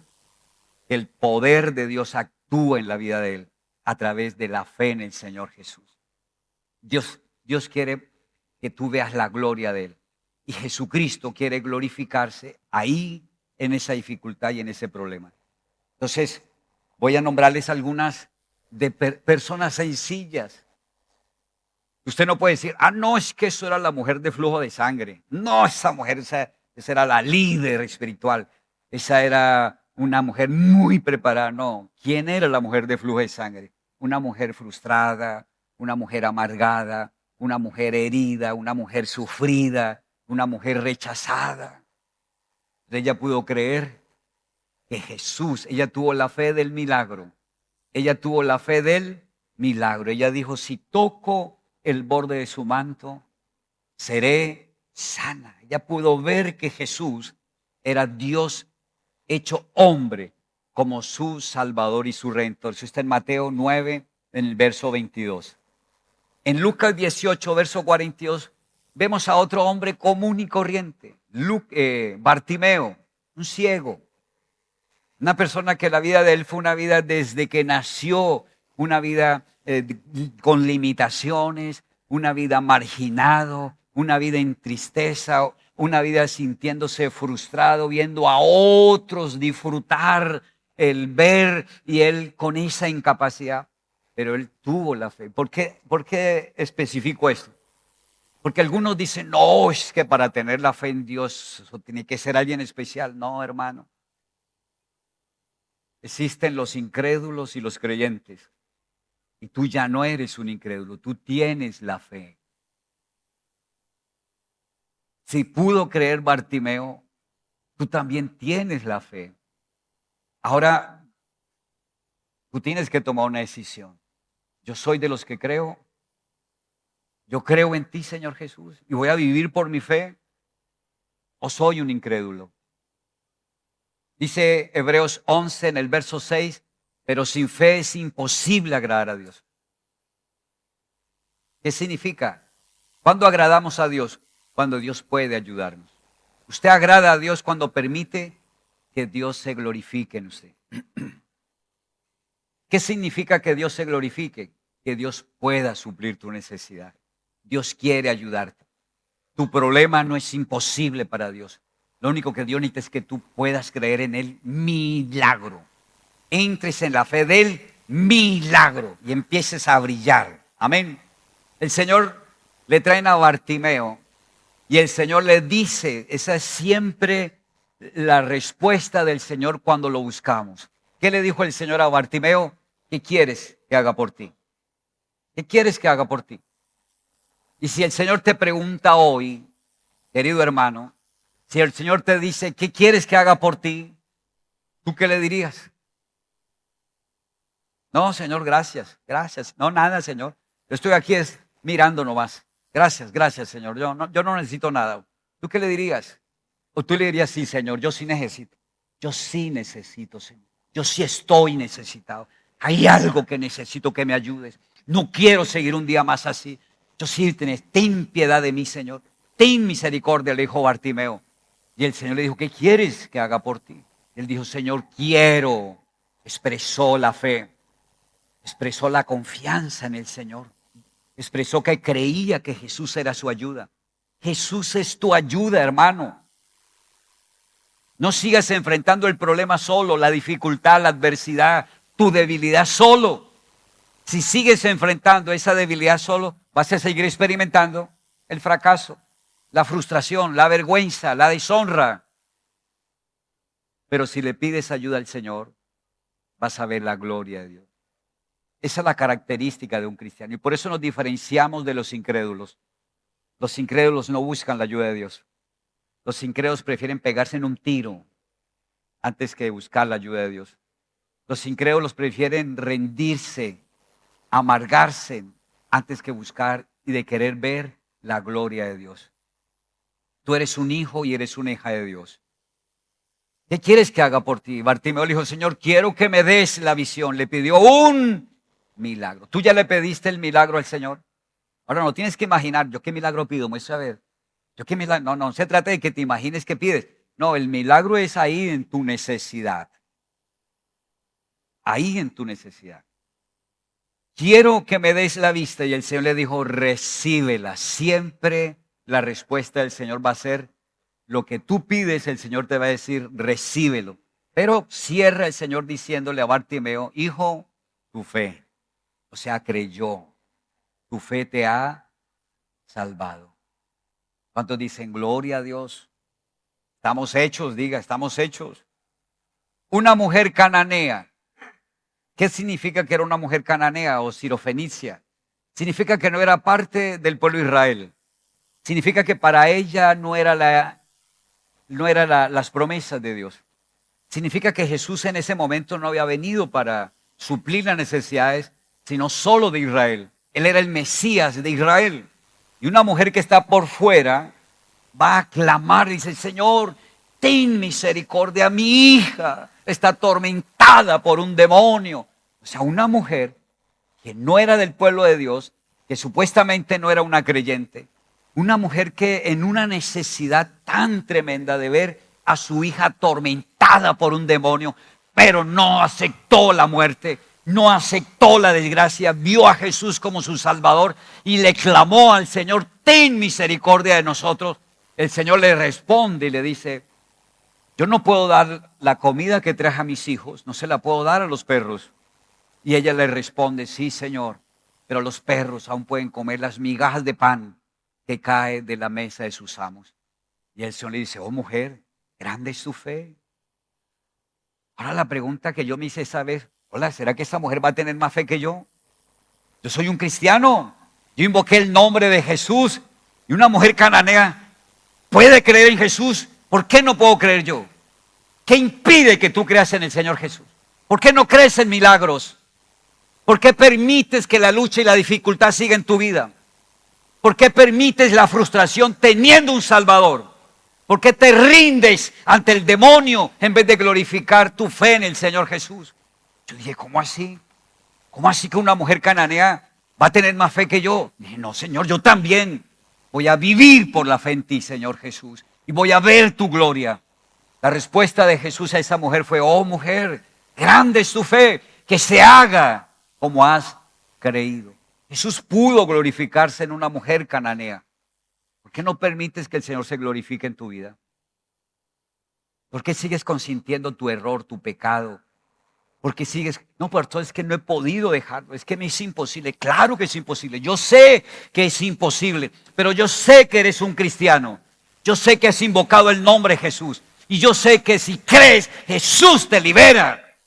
Que el poder de Dios actúa en la vida de él a través de la fe en el Señor Jesús. Dios quiere que tú veas la gloria de él. Y Jesucristo quiere glorificarse ahí en esa dificultad y en ese problema. Entonces, voy a nombrarles algunas de personas sencillas. Usted no puede decir, no, es que eso era la mujer de flujo de sangre. No, esa mujer, esa era la líder espiritual. Esa era una mujer muy preparada. No, ¿quién era la mujer de flujo de sangre? Una mujer frustrada, una mujer amargada, una mujer herida, una mujer sufrida, una mujer rechazada. Ella pudo creer que Jesús, ella tuvo la fe del milagro. Ella tuvo la fe del milagro. Ella dijo, si toco el borde de su manto, seré sana. Ella pudo ver que Jesús era Dios hecho hombre como su Salvador y su Redentor. Eso está en Mateo 9, en el verso 22. En Lucas 18, verso 42, vemos a otro hombre común y corriente, Bartimeo, un ciego. Una persona que la vida de él fue una vida desde que nació, una vida con limitaciones, una vida marginado, una vida en tristeza, una vida sintiéndose frustrado, viendo a otros disfrutar el ver y él con esa incapacidad. Pero él tuvo la fe. ¿Por qué especifico esto? Porque algunos dicen, no, es que para tener la fe en Dios eso tiene que ser alguien especial. No, hermano. Existen los incrédulos y los creyentes. Y tú ya no eres un incrédulo, tú tienes la fe. Si pudo creer Bartimeo, tú también tienes la fe. Ahora, tú tienes que tomar una decisión. Yo soy de los que creo. Yo creo en ti, Señor Jesús, y voy a vivir por mi fe. ¿O soy un incrédulo? Dice Hebreos 11 en el verso 6, pero sin fe es imposible agradar a Dios. ¿Qué significa? ¿Cuándo agradamos a Dios? Cuando Dios puede ayudarnos. Usted agrada a Dios cuando permite que Dios se glorifique en usted. ¿Qué significa que Dios se glorifique? Que Dios pueda suplir tu necesidad. Dios quiere ayudarte. Tu problema no es imposible para Dios. Lo único que Dios necesita es que tú puedas creer en el milagro. Entres en la fe del milagro y empieces a brillar. Amén. El Señor le trae a Bartimeo y el Señor le dice, esa es siempre la respuesta del Señor cuando lo buscamos. ¿Qué le dijo el Señor a Bartimeo? ¿Qué quieres que haga por ti? ¿Qué quieres que haga por ti? Y si el Señor te pregunta hoy, querido hermano, si el Señor te dice, ¿qué quieres que haga por ti? ¿Tú qué le dirías? No, Señor, gracias, gracias. No, nada, Señor. Yo estoy aquí mirando nomás. Gracias, gracias, Señor. Yo no necesito nada. ¿Tú qué le dirías? O tú le dirías, sí, Señor, yo sí necesito. Yo sí necesito, Señor. Yo sí estoy necesitado. Hay algo que necesito que me ayudes. No quiero seguir un día más así. Yo sí, ten piedad de mí, Señor. Ten misericordia, le dijo Bartimeo. Y el Señor le dijo, ¿qué quieres que haga por ti? Y él dijo, Señor, quiero. Expresó la fe. Expresó la confianza en el Señor. Expresó que creía que Jesús era su ayuda. Jesús es tu ayuda, hermano. No sigas enfrentando el problema solo, la dificultad, la adversidad, tu debilidad solo. Si sigues enfrentando esa debilidad solo, vas a seguir experimentando el fracaso, la frustración, la vergüenza, la deshonra. Pero si le pides ayuda al Señor, vas a ver la gloria de Dios. Esa es la característica de un cristiano. Y por eso nos diferenciamos de los incrédulos. Los incrédulos no buscan la ayuda de Dios. Los incrédulos prefieren pegarse en un tiro antes que buscar la ayuda de Dios. Los incrédulos prefieren rendirse, amargarse antes que buscar y de querer ver la gloria de Dios. Tú eres un hijo y eres una hija de Dios. ¿Qué quieres que haga por ti? Bartimeo le dijo, Señor, quiero que me des la visión. Le pidió un milagro. ¿Tú ya le pediste el milagro al Señor? Ahora no tienes que imaginar, ¿yo qué milagro pido? Muestra a ver. ¿Yo qué milagro? No, no se trata de que te imagines qué pides. No, el milagro es ahí en tu necesidad. Ahí en tu necesidad. Quiero que me des la vista. Y el Señor le dijo, recíbela. Siempre la respuesta del Señor va a ser, lo que tú pides, el Señor te va a decir, recíbelo. Pero cierra el Señor diciéndole a Bartimeo, hijo, tu fe, o sea, creyó, tu fe te ha salvado. ¿Cuántos dicen gloria a Dios? Estamos hechos, diga, estamos hechos. Una mujer cananea. ¿Qué significa que era una mujer cananea o sirofenicia? Significa que no era parte del pueblo de Israel. Significa que para ella no era las promesas de Dios. Significa que Jesús en ese momento no había venido para suplir las necesidades, sino solo de Israel. Él era el Mesías de Israel. Y una mujer que está por fuera va a clamar y dice, Señor, ten misericordia, mi hija está atormentada por un demonio. O sea, una mujer que no era del pueblo de Dios, que supuestamente no era una creyente, una mujer que en una necesidad tan tremenda de ver a su hija atormentada por un demonio, pero no aceptó la muerte, no aceptó la desgracia, vio a Jesús como su Salvador y le clamó al Señor, ten misericordia de nosotros. El Señor le responde y le dice, yo no puedo dar la comida que traje a mis hijos, no se la puedo dar a los perros. Y ella le responde, sí, Señor, pero los perros aún pueden comer las migajas de pan que cae de la mesa de sus amos. Y el Señor le dice, oh mujer, grande es tu fe. Ahora la pregunta que yo me hice esa vez, hola, ¿será que esa mujer va a tener más fe que yo? Yo soy un cristiano, yo invoqué el nombre de Jesús y una mujer cananea puede creer en Jesús. ¿Por qué no puedo creer yo? ¿Qué impide que tú creas en el Señor Jesús? ¿Por qué no crees en milagros? ¿Por qué permites que la lucha y la dificultad siga en tu vida? ¿Por qué permites la frustración teniendo un Salvador? ¿Por qué te rindes ante el demonio en vez de glorificar tu fe en el Señor Jesús? Yo dije, ¿cómo así? ¿Cómo así que una mujer cananea va a tener más fe que yo? Dije, no, Señor, yo también voy a vivir por la fe en ti, Señor Jesús, y voy a ver tu gloria. La respuesta de Jesús a esa mujer fue, oh mujer, grande es tu fe, que se haga como has creído. Jesús pudo glorificarse en una mujer cananea. ¿Por qué no permites que el Señor se glorifique en tu vida? ¿Por qué sigues consintiendo tu error, tu pecado? ¿Por qué sigues? No, pastor, es que no he podido dejarlo, es que me es imposible. Claro que es imposible, yo sé que es imposible, pero yo sé que eres un cristiano. Yo sé que has invocado el nombre de Jesús. Y yo sé que si crees, Jesús te libera.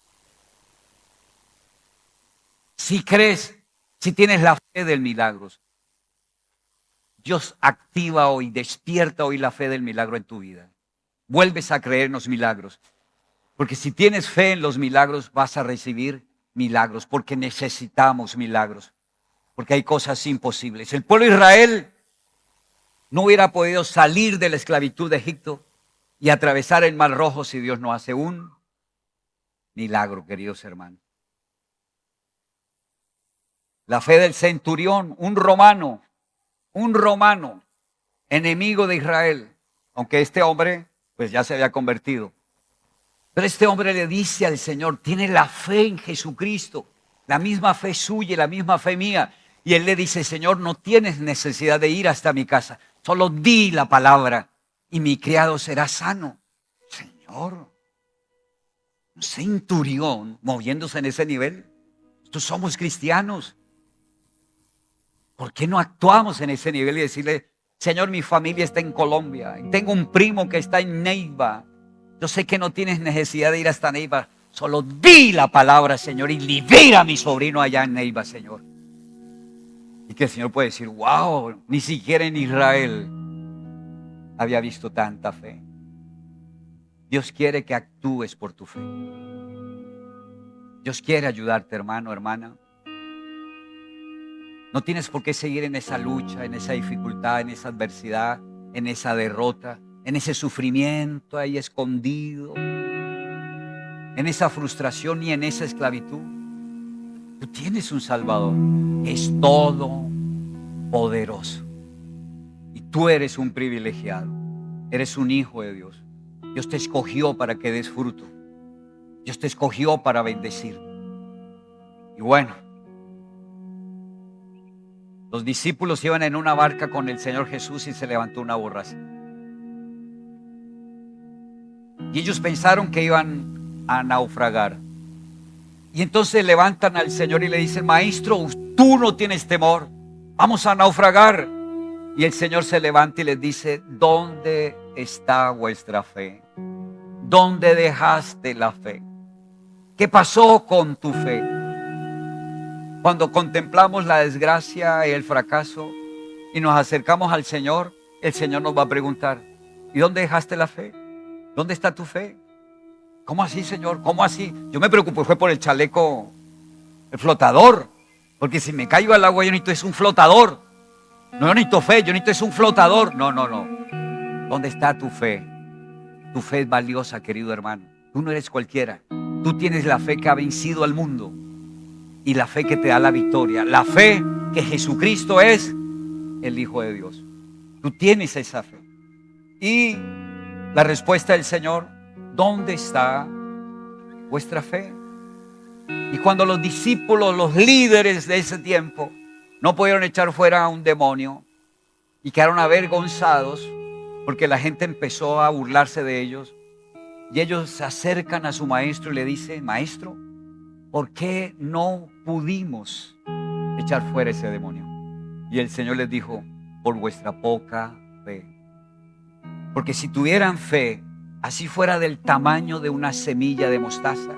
Si crees, si tienes la fe del milagro, Dios activa hoy, despierta hoy la fe del milagro en tu vida. Vuelves a creer en los milagros. Porque si tienes fe en los milagros, vas a recibir milagros. Porque necesitamos milagros. Porque hay cosas imposibles. El pueblo de Israel no hubiera podido salir de la esclavitud de Egipto y atravesar el Mar Rojo si Dios no hace un milagro, queridos hermanos. La fe del centurión, un romano, enemigo de Israel, aunque este hombre pues ya se había convertido. Pero este hombre le dice al Señor, tiene la fe en Jesucristo, la misma fe suya, la misma fe mía. Y él le dice, Señor, no tienes necesidad de ir hasta mi casa, solo di la palabra y mi criado será sano. Señor, un centurión moviéndose en ese nivel. Nosotros somos cristianos. ¿Por qué no actuamos en ese nivel y decirle, Señor, mi familia está en Colombia, y tengo un primo que está en Neiva? Yo sé que no tienes necesidad de ir hasta Neiva, solo di la palabra, Señor, y libera a mi sobrino allá en Neiva, Señor. Y que el Señor puede decir, wow, ni siquiera en Israel había visto tanta fe. Dios quiere que actúes por tu fe. Dios quiere ayudarte, hermano, hermana. No tienes por qué seguir en esa lucha, en esa dificultad, en esa adversidad, en esa derrota, en ese sufrimiento ahí escondido. en esa frustración ni en esa esclavitud. Tú tienes un Salvador, es todopoderoso. Y tú eres un privilegiado, eres un hijo de Dios. Dios te escogió para que des fruto. Dios te escogió para bendecir. Y bueno, los discípulos iban en una barca con el Señor Jesús y se levantó una borrasca. Y ellos pensaron que iban a naufragar. Y entonces levantan al Señor y le dicen: Maestro, tú no tienes temor, vamos a naufragar. Y el Señor se levanta y les dice: ¿dónde está vuestra fe? ¿Dónde dejaste la fe? ¿Qué pasó con tu fe? Cuando contemplamos la desgracia y el fracaso y nos acercamos al Señor, el Señor nos va a preguntar: ¿y dónde dejaste la fe? ¿Dónde está tu fe? ¿Cómo así, Señor? ¿Cómo así? Yo me preocupé, fue por el chaleco, el flotador. Porque si me caigo al agua, yo necesito es un flotador. No, yo necesito fe, yo necesito es un flotador. No. ¿Dónde está tu fe? Tu fe es valiosa, querido hermano. Tú no eres cualquiera. Tú tienes la fe que ha vencido al mundo. Y la fe que te da la victoria. La fe que Jesucristo es el Hijo de Dios. Tú tienes esa fe. Y la respuesta del Señor: ¿dónde está vuestra fe? Y cuando los discípulos, los líderes de ese tiempo, no pudieron echar fuera a un demonio y quedaron avergonzados porque la gente empezó a burlarse de ellos, y ellos se acercan a su maestro y le dicen: Maestro, ¿por qué no pudimos echar fuera ese demonio? Y el Señor les dijo: por vuestra poca fe. Porque si tuvieran fe, así fuera del tamaño de una semilla de mostaza,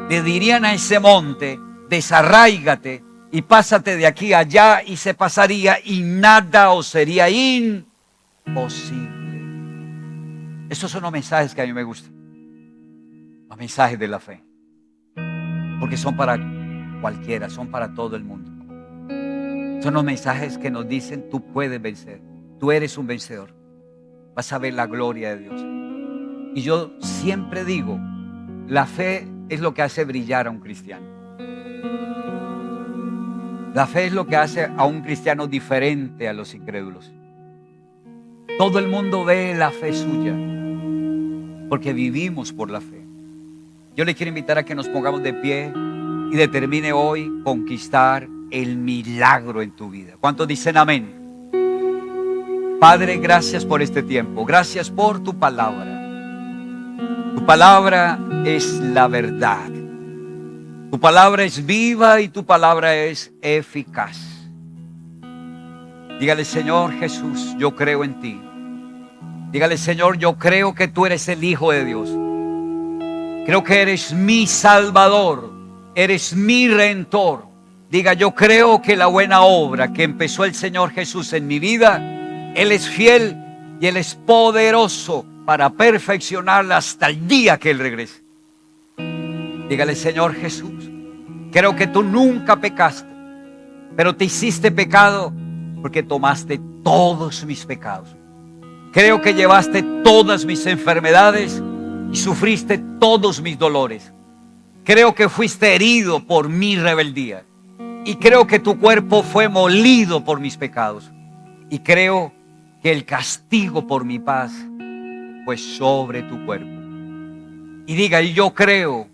le dirían a ese monte: desarráigate y pásate de aquí a allá, y se pasaría, y nada os sería imposible. Esos son los mensajes que a mí me gustan, los mensajes de la fe, porque son para cualquiera, son para todo el mundo. Son los mensajes que nos dicen: tú puedes vencer, tú eres un vencedor, vas a ver la gloria de Dios. Y yo siempre digo, la fe es lo que hace brillar a un cristiano. La fe es lo que hace a un cristiano diferente a los incrédulos. Todo el mundo ve la fe suya, porque vivimos por la fe. Yo le quiero invitar a que nos pongamos de pie y determine hoy conquistar el milagro en tu vida. ¿Cuántos dicen amén? Padre, gracias por este tiempo. Gracias por tu palabra. Tu palabra es la verdad. Tu palabra es viva y tu palabra es eficaz. Dígale: Señor Jesús, yo creo en ti. Dígale: Señor, yo creo que tú eres el Hijo de Dios. Creo que eres mi Salvador. Eres mi Redentor. Diga: yo creo que la buena obra que empezó el Señor Jesús en mi vida, Él es fiel y Él es poderoso para perfeccionarla hasta el día que Él regrese. Dígale: Señor Jesús, creo que tú nunca pecaste, pero te hiciste pecado porque tomaste todos mis pecados. Creo que llevaste todas mis enfermedades y sufriste todos mis dolores. Creo que fuiste herido por mi rebeldía. Y creo que tu cuerpo fue molido por mis pecados. Y creo que el castigo por mi paz fue sobre tu cuerpo. Y diga: y yo creo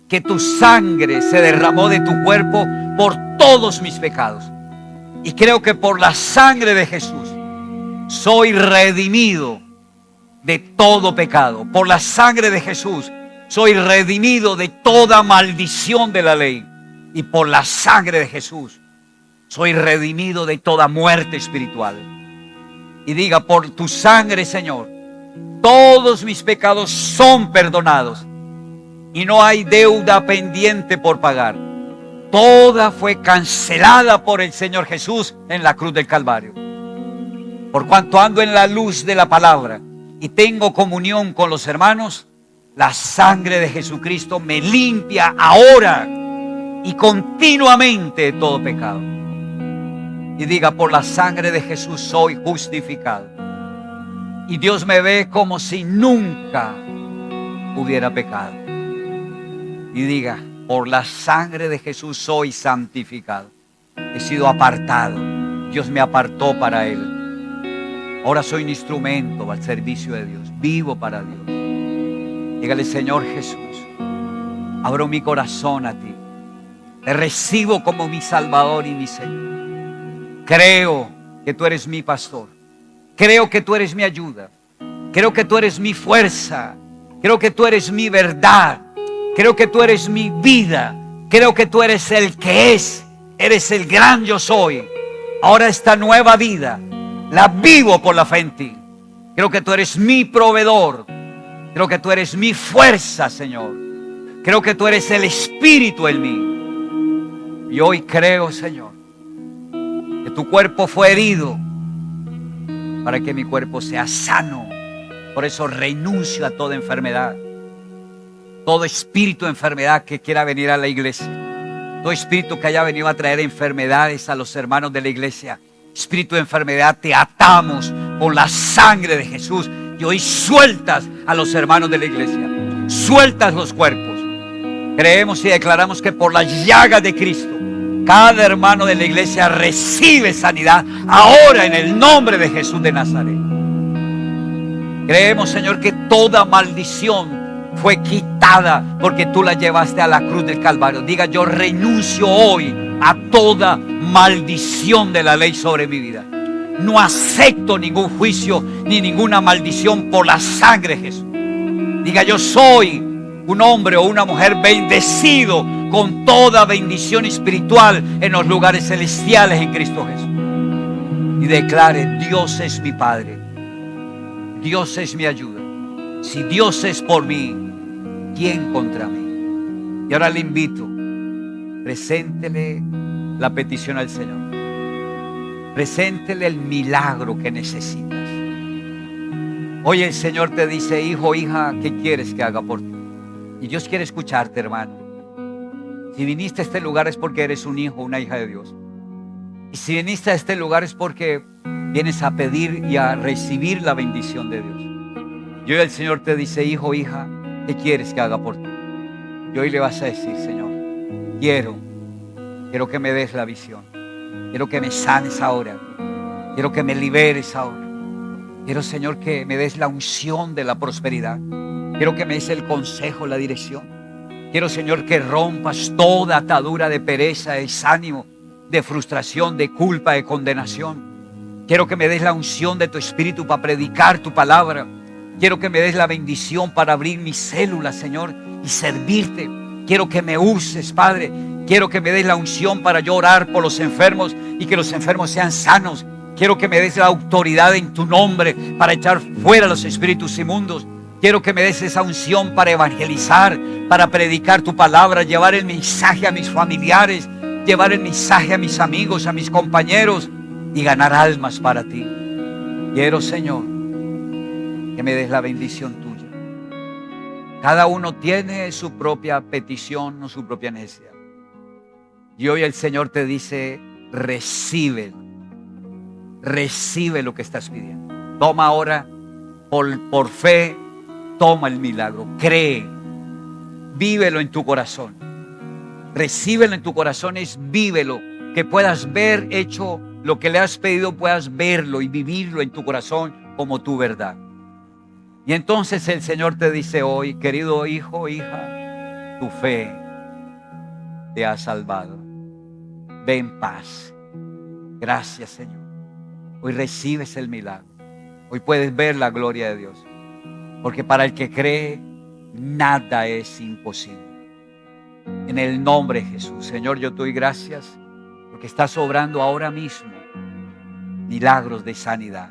que tu sangre se derramó de tu cuerpo por todos mis pecados. Y creo que por la sangre de Jesús soy redimido de todo pecado. Por la sangre de Jesús soy redimido de toda maldición de la ley. Y por la sangre de Jesús soy redimido de toda muerte espiritual. Y diga: por tu sangre, Señor, todos mis pecados son perdonados. Y no hay deuda pendiente por pagar. Toda fue cancelada por el Señor Jesús en la cruz del Calvario. Por cuanto ando en la luz de la palabra y tengo comunión con los hermanos, la sangre de Jesucristo me limpia ahora y continuamente de todo pecado. Y diga: por la sangre de Jesús soy justificado. Y Dios me ve como si nunca hubiera pecado. y diga: por la sangre de Jesús soy santificado. He sido apartado. Dios me apartó para Él. Ahora soy un instrumento al servicio de Dios. Vivo para Dios. Dígale: Señor Jesús, abro mi corazón a ti. Te recibo como mi Salvador y mi Señor. Creo que tú eres mi pastor. Creo que tú eres mi ayuda. Creo que tú eres mi fuerza. Creo que tú eres mi verdad. Creo que tú eres mi vida. Creo que tú eres el que es. Eres el gran yo soy. Ahora esta nueva vida la vivo por la fe en ti. Creo que tú eres mi proveedor. Creo que tú eres mi fuerza, Señor. Creo que tú eres el Espíritu en mí. Y hoy creo, Señor, que tu cuerpo fue herido para que mi cuerpo sea sano. Por eso renuncio a toda enfermedad. Todo espíritu de enfermedad que quiera venir a la iglesia. Todo espíritu que haya venido a traer enfermedades a los hermanos de la iglesia. Espíritu de enfermedad, te atamos con la sangre de Jesús. Y hoy sueltas a los hermanos de la iglesia. Sueltas los cuerpos. Creemos y declaramos que por las llagas de Cristo, cada hermano de la iglesia recibe sanidad ahora en el nombre de Jesús de Nazaret. Creemos, Señor, que toda maldición fue quitada porque tú la llevaste a la cruz del Calvario. Diga: yo renuncio hoy a toda maldición de la ley sobre mi vida. No acepto ningún juicio ni ninguna maldición por la sangre de Jesús. Diga: yo soy un hombre o una mujer bendecido con toda bendición espiritual en los lugares celestiales en Cristo Jesús. Y declare: Dios es mi Padre. Dios es mi ayuda. Si Dios es por mí, ¿quién contra mí? Y ahora le invito, preséntele la petición al Señor. Preséntele el milagro que necesitas. Hoy el Señor te dice: hijo, hija, ¿qué quieres que haga por ti? Y Dios quiere escucharte, hermano. Si viniste a este lugar es porque eres un hijo, una hija de Dios. Y si viniste a este lugar es porque vienes a pedir y a recibir la bendición de Dios. Y hoy el Señor te dice: hijo, hija, ¿qué quieres que haga por ti? Y hoy le vas a decir: Señor, quiero que me des la visión. Quiero que me sanes ahora. Quiero que me liberes ahora. Quiero, Señor, que me des la unción de la prosperidad. Quiero que me des el consejo, la dirección. Quiero, Señor, que rompas toda atadura de pereza, de desánimo, de frustración, de culpa, de condenación. Quiero que me des la unción de tu Espíritu para predicar tu palabra. Quiero que me des la bendición para abrir mis células, Señor, y servirte. Quiero que me uses, Padre. Quiero que me des la unción para yo orar por los enfermos y que los enfermos sean sanos. Quiero que me des la autoridad en tu nombre para echar fuera los espíritus inmundos. Quiero que me des esa unción para evangelizar, para predicar tu palabra, llevar el mensaje a mis familiares, llevar el mensaje a mis amigos, a mis compañeros y ganar almas para ti. Quiero, Señor, que me des la bendición tuya. Cada uno tiene su propia petición o su propia necesidad. Y hoy el Señor te dice: recibe lo que estás pidiendo. Toma ahora, por fe, toma el milagro. Cree, vívelo en tu corazón. Recíbelo en tu corazón, vívelo. Que puedas ver hecho lo que le has pedido, puedas verlo y vivirlo en tu corazón como tu verdad. Y entonces el Señor te dice hoy: querido hijo, hija, tu fe te ha salvado. Ve en paz. Gracias, Señor. Hoy recibes el milagro. Hoy puedes ver la gloria de Dios. Porque para el que cree, nada es imposible. En el nombre de Jesús, Señor, yo te doy gracias porque estás obrando ahora mismo milagros de sanidad.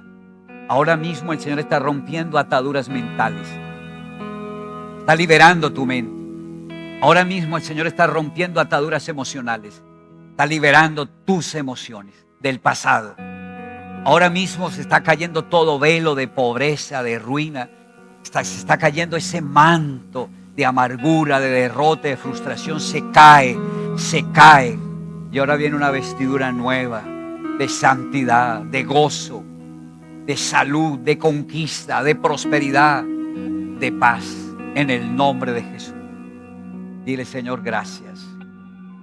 Ahora mismo el Señor está rompiendo ataduras mentales. Está liberando tu mente. Ahora mismo el Señor está rompiendo ataduras emocionales. Está liberando tus emociones del pasado. Ahora mismo se está cayendo todo velo de pobreza, de ruina. Se está cayendo ese manto de amargura, de derrota, de frustración. Se cae. Y ahora viene una vestidura nueva de santidad, de gozo, de salud, de conquista, de prosperidad, de paz, en el nombre de Jesús. Dile, Señor, gracias.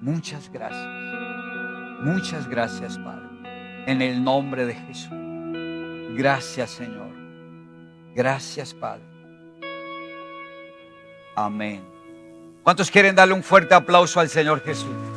Muchas gracias. Muchas gracias, Padre. En el nombre de Jesús. Gracias, Señor. Gracias, Padre. Amén. ¿Cuántos quieren darle un fuerte aplauso al Señor Jesús?